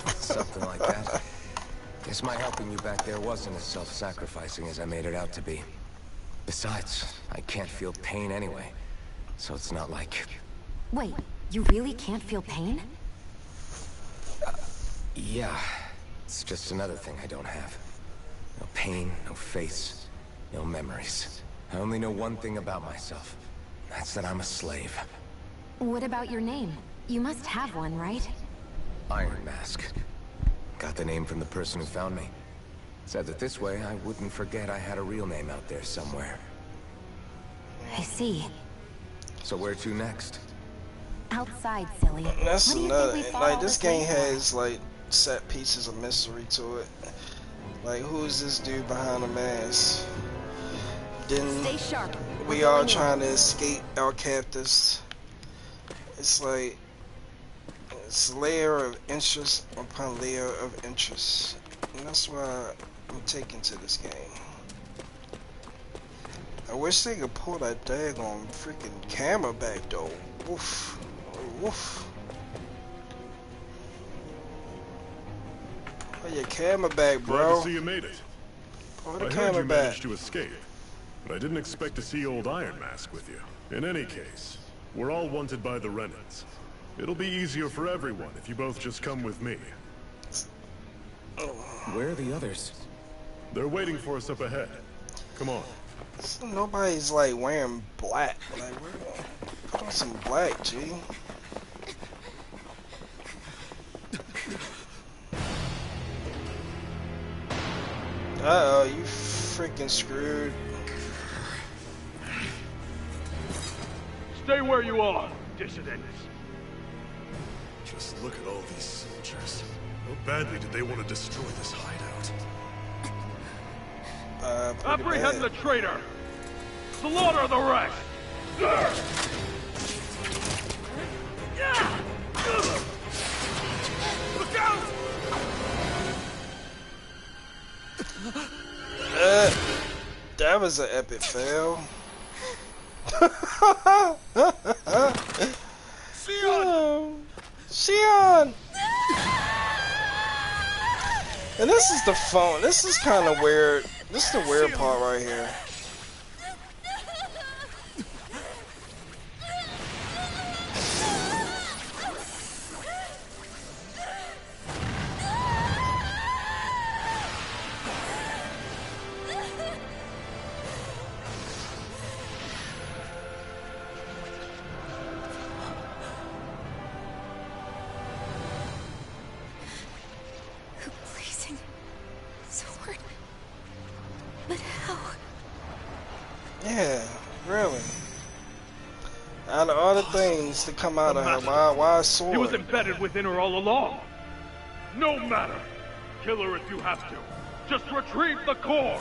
Something like that. Guess my helping you back there wasn't as self-sacrificing as I made it out to be. Besides, I can't feel pain anyway. So it's not like... Wait, you really can't feel pain? Yeah. It's just another thing I don't have. No pain, no face, no memories. I only know one thing about myself. That's that I'm a slave. What about your name? You must have one, right? Iron Mask. Got the name from the person who found me. Said that this way I wouldn't forget I had a real name out there somewhere. I see. So where to next? Outside, silly. That's What do you another. think we fought Like all this this game way for? has like set pieces of mystery to it. Like who is this dude behind the mask? Then Stay sharp. we all trying to escape our captors. It's like it's layer of interest upon layer of interest, and that's why I'm taking to this game. I wish they could pull that daggone freaking camera back though. Woof. Woof. Pull your camera back, bro. Glad to see you made it. Pull I the heard camera you back. managed to escape, but I didn't expect to see old Iron Mask with you. In any case, we're all wanted by the Renans. It'll be easier for everyone if you both just come with me. Where are the others? They're waiting for us up ahead. Come on. So nobody's like wearing black. Like, put on some black, G. Uh-oh, you freaking screwed. Stay where you are, dissidents. Just look at all these soldiers. How badly did they want to destroy this hideout? Pretty Apprehend bad. the traitor! Slaughter the rest! Look out! That was an epic fail. Xion! And this is the phone. This is kind of weird. This is the weird part right here. Blazing sword. But how? Yeah, really. Out of all the things to come out of her, why a sword? He was embedded within her all along. No matter. Kill her if you have to. Just retrieve the core.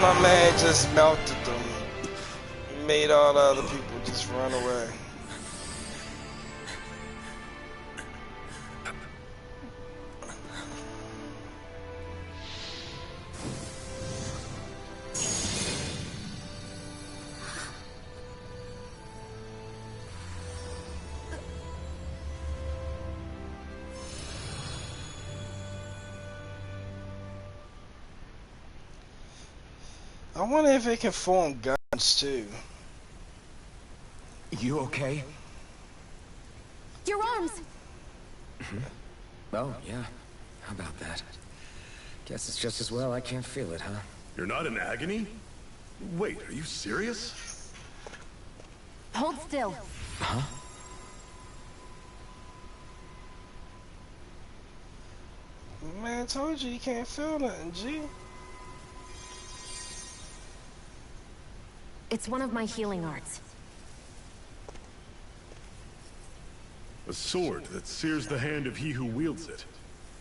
My man just melted them. He made all the other people just run away. I wonder if it can form guns too. You okay? Your arms! Oh, yeah. How about that? Guess it's just as well I can't feel it, huh? You're not in agony? Wait, are you serious? Hold still. Huh? Man, I told you can't feel nothing, G. It's one of my healing arts. A sword that sears the hand of he who wields it,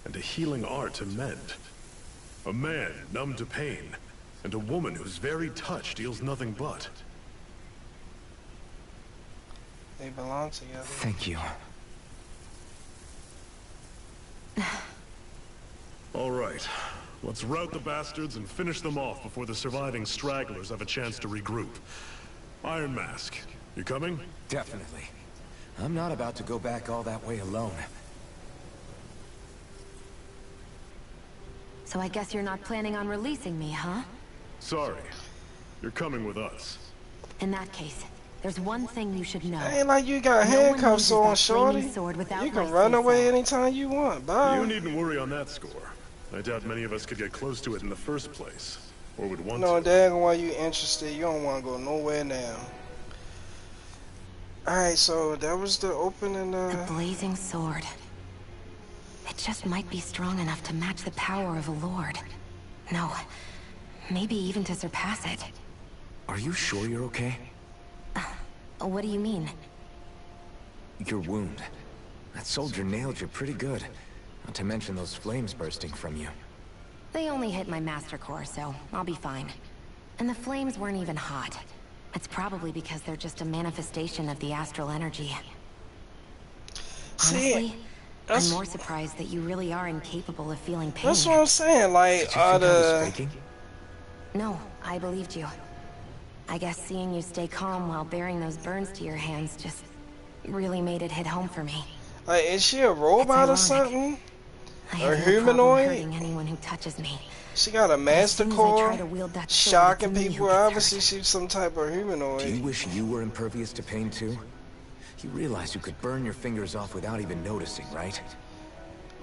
and a healing art to mend. A man numb to pain, and a woman whose very touch deals nothing but. They belong together. Thank you. All right, let's rout the bastards and finish them off before the surviving stragglers have a chance to regroup. Iron Mask, you coming? Definitely. I'm not about to go back all that way alone. So I guess you're not planning on releasing me, huh? Sorry, you're coming with us. In that case, there's one thing you should know. Ain't like you got No one handcuffs uses on, that shorty. flaming sword without You my can run away say-so. anytime you want. Bye. You needn't worry on that score. I doubt many of us could get close to it in the first place. or would want No, to. dang, why you interested? You don't want to go nowhere now. Alright, so that was the opening. The blazing sword. It just might be strong enough to match the power of a lord. No, maybe even to surpass it. Are you sure you're okay? What do you mean? Your wound. That soldier nailed you pretty good. Not to mention those flames bursting from you. They only hit my master core, so I'll be fine. And the flames weren't even hot. It's probably because they're just a manifestation of the astral energy. Honestly, I'm more surprised that you really are incapable of feeling pain. That's what I'm saying. Like, Did you think I was faking? No, I believed you. I guess seeing you stay calm while bearing those burns to your hands just really made it hit home for me. Like, is she a robot or something? I Or have no problem humanoid? hurting anyone who touches me. She got a master As soon as I try core, to wield that sword, shocking it's me who people. gets Obviously, hurt. she's some type of Do you humanoid. wish you were impervious to pain too? You realize you could burn your fingers off without even noticing, right?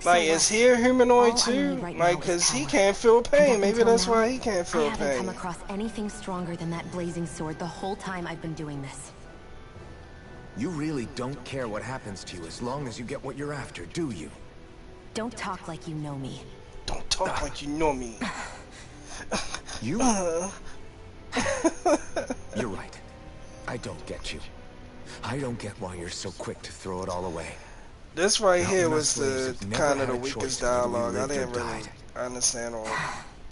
Like, is he a humanoid All I too? need right Like, now is cause he power. can't feel And pain. up Maybe until that's now, why he can't feel I haven't come pain. across anything stronger than that blazing sword the whole time I've been doing this. You really don't care what happens to you as long as you get what you're after, do you? Don't talk like you know me. Don't talk like you know me. You? You're right. I don't get you. I don't get why you're so quick to throw it all away. This right Now, here enough was the slaves have never kind of had the a choice weakest in whether we dialogue. I lived or didn't really died. understand or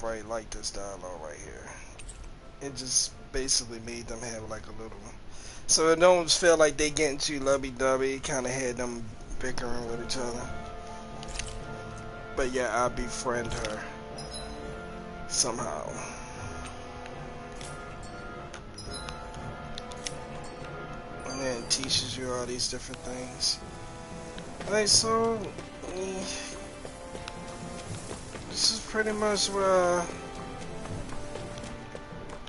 right like this dialogue right here. It just basically made them have like a little. So it don't feel like they getting too lovey-dovey. It kind of had them bickering with each other. But yeah, I befriend her somehow. And then it teaches you all these different things. Alright, so this is pretty much where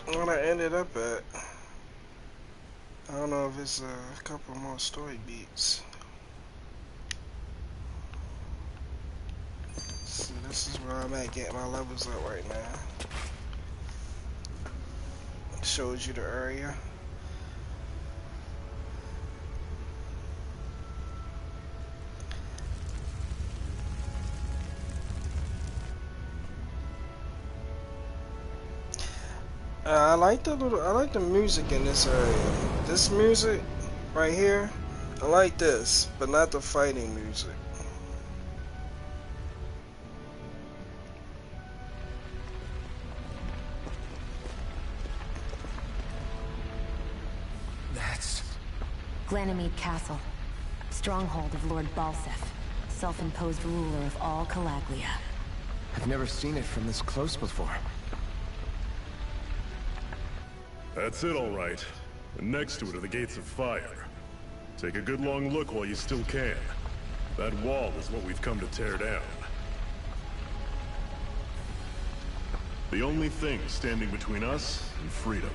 I ended up at. I don't know if it's a couple more story beats. See, this is where I'm at getting my levels up right now. Shows you the area. I like the music in this area. This music right here, I like this, but not the fighting music. That's... Glanamede Castle, stronghold of Lord Balsef, self-imposed ruler of all Calaglia. I've never seen it from this close before. That's it, all right. And next to it are the gates of fire. Take a good long look while you still can. That wall is what we've come to tear down. The only thing standing between us and freedom.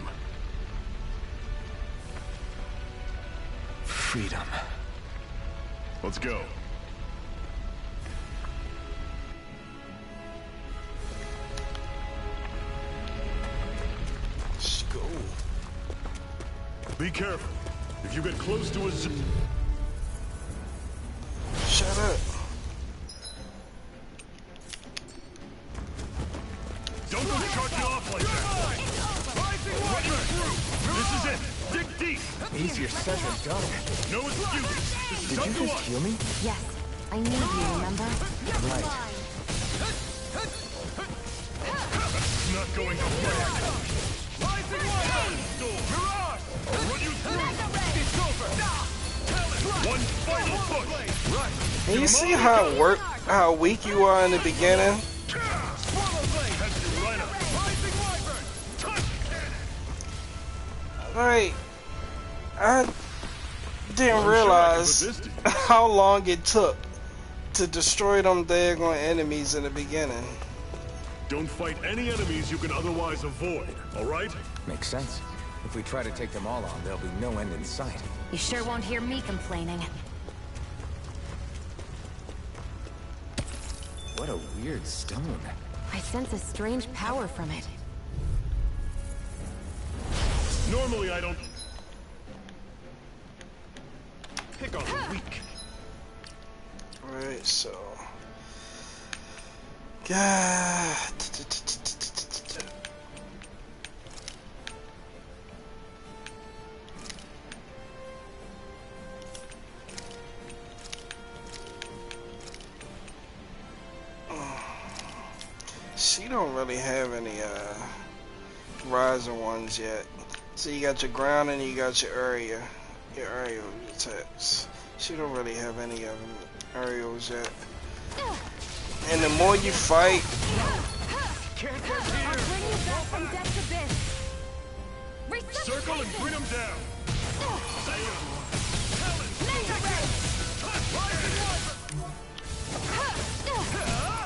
Freedom. Let's go. Let's go. Be careful. If you get close to a Shut up. Don't go charging off like that. Running through. This is it. Dig deep. Easier said than done. No excuses. This is Did up you to just us. heal me? Yes, I need you, remember? Right. It's not going to plan. I'll run you through. It's over. One final push. Right. Can you see how weak you are in the beginning? Like, I didn't realize how long it took to destroy them daggone enemies in the beginning. Don't fight any enemies you can otherwise avoid, alright? Makes sense. If we try to take them all on, there'll be no end in sight. You sure won't hear me complaining. What a weird stone. I sense a strange power from it. Normally I don't pick on the weak. Alright, so God. She don't really have any riser ones yet. So you got your ground and you got your area attacks. She don't really have any of them aerials yet. And the more you fight, Circle and bring him down.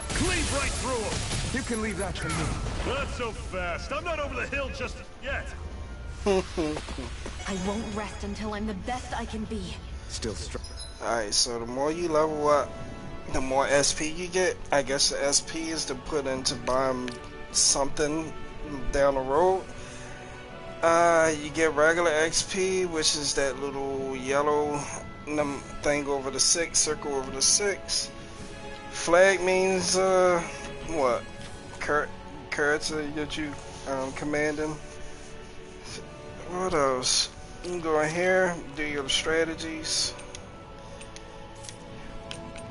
Cleave right through him. You can leave that to me. Not so fast. I'm not over the hill just yet. I won't rest until I'm the best I can be. Still strong. alright, so the more you level up, the more SP you get. I guess the SP is to put into buying something down the road. You get regular XP, which is that little yellow thing over the 6, circle over the 6. Flag means, what? Character that you commanding. What else? You can go in here, do your strategies.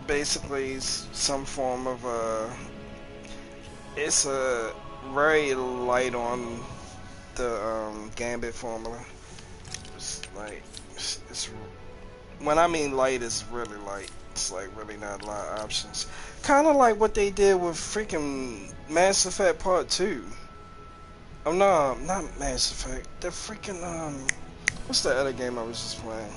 Basically, it's some form of it's a very light on the Gambit formula. It's like it's when I mean light, it's really light. It's like really not a lot of options. Kind of like what they did with freaking Mass Effect Part 2. Oh no, not Mass Effect. The freaking what's the other game I was just playing?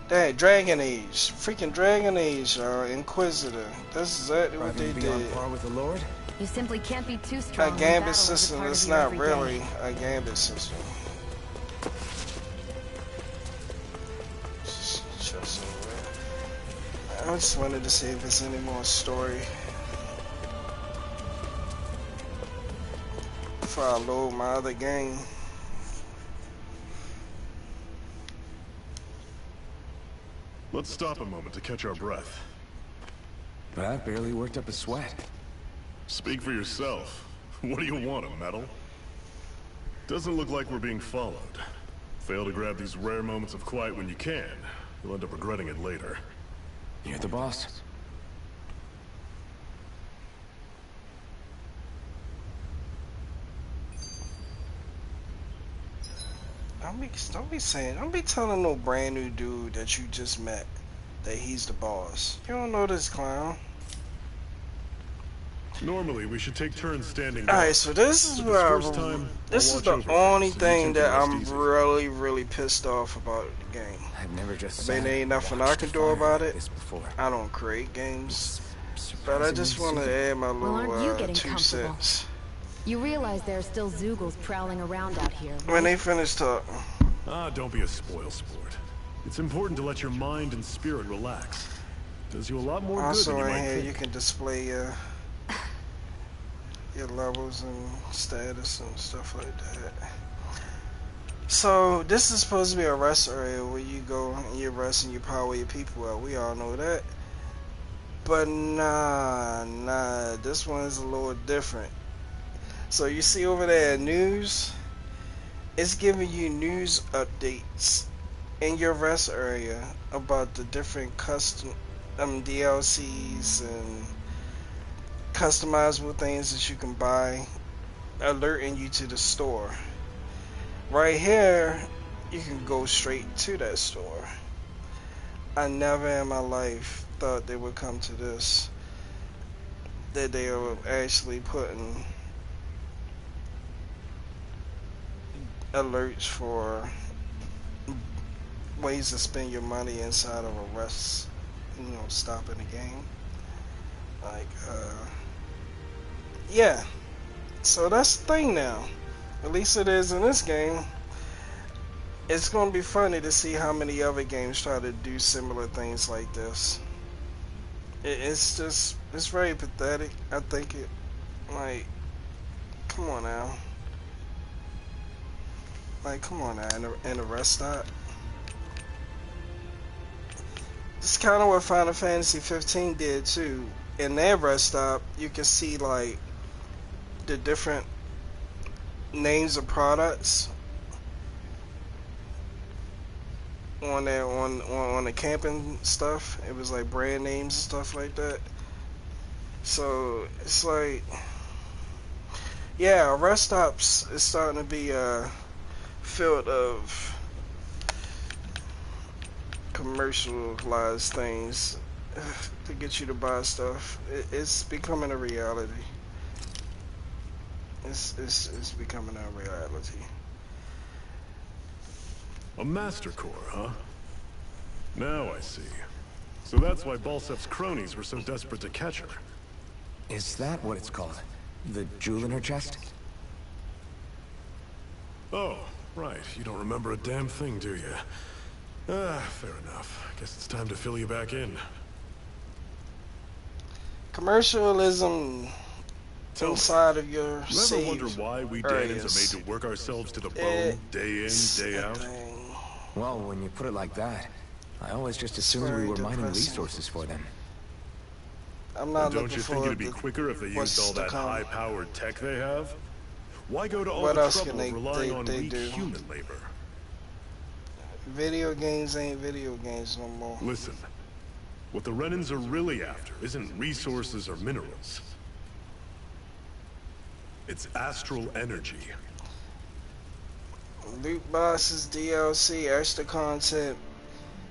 Dang, Dragon Age. Freaking Dragon Age, Inquisitor. That's exactly what they did. On par with the Lord? You simply can't be too strong. A Gambit system. It's not really a Gambit system. I just wanted to see if there's any more story before I load my other game. Let's stop a moment to catch our breath. But I've barely worked up a sweat. Speak for yourself. What do you want, a medal? Doesn't look like we're being followed. Fail to grab these rare moments of quiet when you can. You'll end up regretting it later. You're the boss. Don't be telling no brand new dude that you just met that he's the boss. You don't know this clown. Normally, we should take turns standing. Alright, so this is where this is the only thing that I'm really pissed off about the game. I've never just I mean, there ain't nothing I can do about it. I don't create games, but I just want to add my little 2 cents. You realize there are still Zoogles prowling around out here, right? When they finish talking. Ah, don't be a spoilsport. It's important to let your mind and spirit relax. Does you a lot more good than you might think. You can display your levels and status and stuff like that. So this is supposed to be a rest area where you go and you rest and you power your people up. We all know that. But nah, this one is a little different. So you see over there news, it's giving you news updates in your rest area about the different custom DLCs and customizable things that you can buy, alerting you to the store. Right here, you can go straight to that store. I never in my life thought they would come to this, that they are actually putting alerts for ways to spend your money inside of a rest, stop in the game. Like, yeah. So that's the thing now. At least it is in this game. It's gonna be funny to see how many other games try to do similar things like this. It's very pathetic. I think Like, come on now. Like, come on now, in a rest stop. It's kind of what Final Fantasy 15 did too. In their rest stop, you can see like the different names of products on there on the camping stuff. It was like brand names and stuff like that. So it's like, yeah, rest stops is starting to be filled of commercialized things to get you to buy stuff. It's becoming a reality. It's becoming a reality. A Master Core, huh? Now I see. So that's why Balsef's cronies were so desperate to catch her. Is that what it's called? The jewel in her chest? Oh, right. You don't remember a damn thing, do you? Fair enough. Guess it's time to fill you back in. Commercialism inside of your You ever save wonder why we areas. Daemons are made to work ourselves to the bone, day in, day out? Well, when you put it like that, I always just assumed very we were mining depressing. resources for them. I'm not Don't looking you think forward it'd be to quicker if they what's used all to that come. high-powered tech they have? Why go to all What the else trouble can of relying on they weak do? human labor? Video games ain't video games no more. Listen, what the Renans are really after isn't resources or minerals. It's astral energy. Loot boxes, DLC, extra content,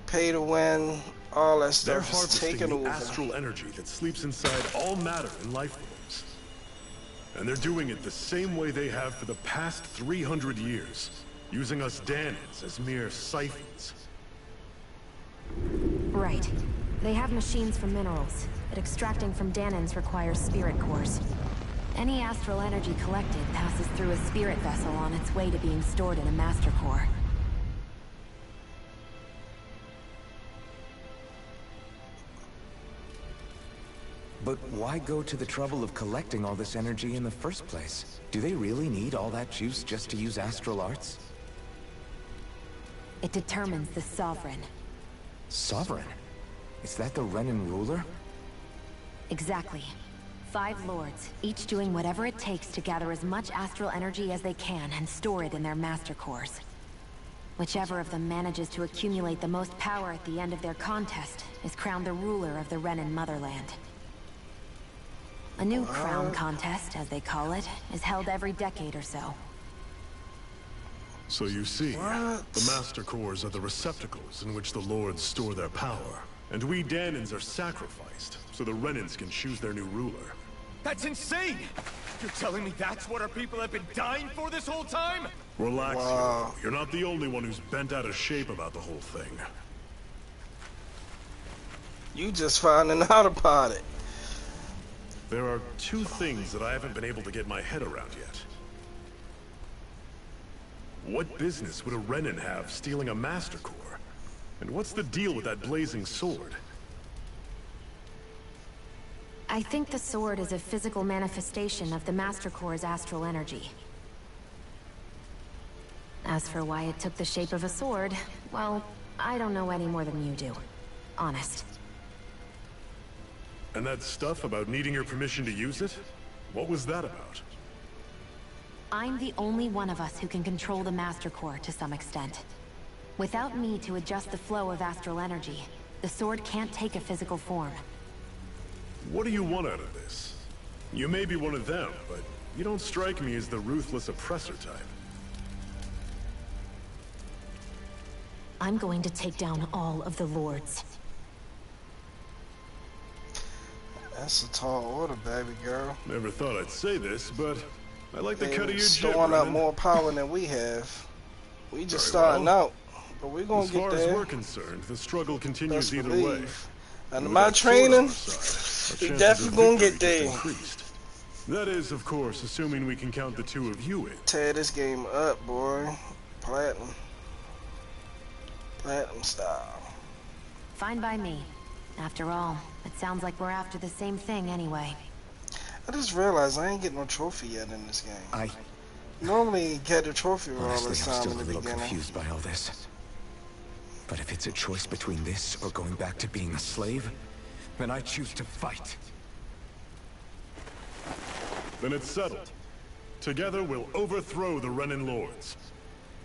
pay to win, all that They're stuff is harvesting taking the over. astral energy that sleeps inside all matter in life forms. And they're doing it the same way they have for the past 300 years, using us Daemons as mere siphons. Right. They have machines for minerals, but extracting from Daemons requires spirit cores. Any astral energy collected passes through a spirit vessel on its way to being stored in a master core. But why go to the trouble of collecting all this energy in the first place? Do they really need all that juice just to use astral arts? It determines the Sovereign. Sovereign? Is that the Renan ruler? Exactly. 5 lords, each doing whatever it takes to gather as much astral energy as they can and store it in their master cores. Whichever of them manages to accumulate the most power at the end of their contest is crowned the ruler of the Renan motherland. A new crown contest, as they call it, is held every decade or so. So you see, the Master Cores are the receptacles in which the Lords store their power. And we Daemons are sacrificed, so the Renans can choose their new ruler. That's insane! You're telling me that's what our people have been dying for this whole time? Relax, hero. You're not the only one who's bent out of shape about the whole thing. You just finding out about it. There are 2 things that I haven't been able to get my head around yet. What business would a Renan have stealing a Master Core? And what's the deal with that blazing sword? I think the sword is a physical manifestation of the Master Core's astral energy. As for why it took the shape of a sword, well, I don't know any more than you do. Honest. And that stuff about needing your permission to use it? What was that about? I'm the only one of us who can control the Master Core to some extent. Without me to adjust the flow of astral energy, the sword can't take a physical form. What do you want out of this? You may be one of them, but you don't strike me as the ruthless oppressor type. I'm going to take down all of the lords. That's a tall order, baby girl. Never thought I'd say this, but I like the They cut of your jib, storing up Renan. more power than we have. We just Very starting well. out, but we're gonna As get far as there. we're concerned, the struggle continues Best either believe. way. Under With my that sword on training, our side, our we chances definitely of gonna victory get just there. increased. That is, of course, assuming we can count the 2 of you in. Tear this game up, boy. Platinum. Platinum style. Fine by me. After all, it sounds like we're after the same thing anyway. I just realized I ain't getting no trophy yet in this game. I Normally get a trophy all honestly, this I'm time still in a the little beginning. confused by all this. But if it's a choice between this or going back to being a slave, then I choose to fight. Then it's settled. Together we'll overthrow the Renin Lords.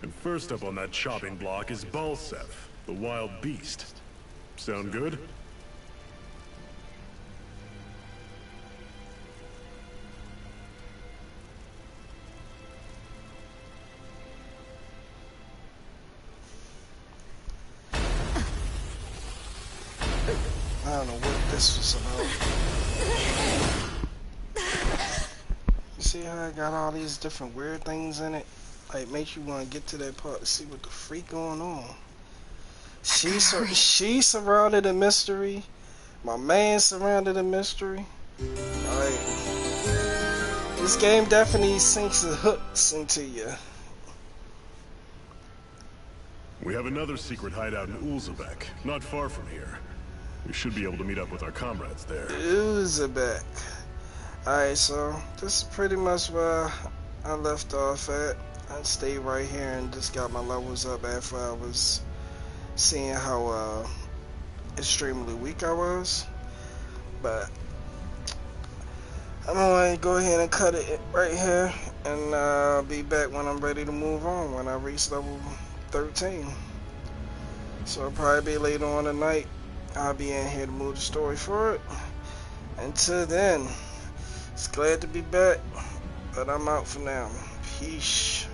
And first up on that chopping block is Balsef, the wild beast. Sound good? I don't know what this was about. You see how I got all these different weird things in it? Like, makes you want to get to that part to see what the freak going on. She surrounded a mystery. My man surrounded a mystery. Like, this game definitely sinks and hooks into you. We have another secret hideout in Ulzebek, not far from here. We should be able to meet up with our comrades there. Uzbek. Alright, so this is pretty much where I left off at. I stayed right here and just got my levels up after I was seeing how extremely weak I was. But I'm gonna go ahead and cut it right here, and I'll be back when I'm ready to move on, when I reach level 13. So it'll probably be later on tonight. I'll be in here to move the story forward. Until then, it's glad to be back, but I'm out for now. Peace.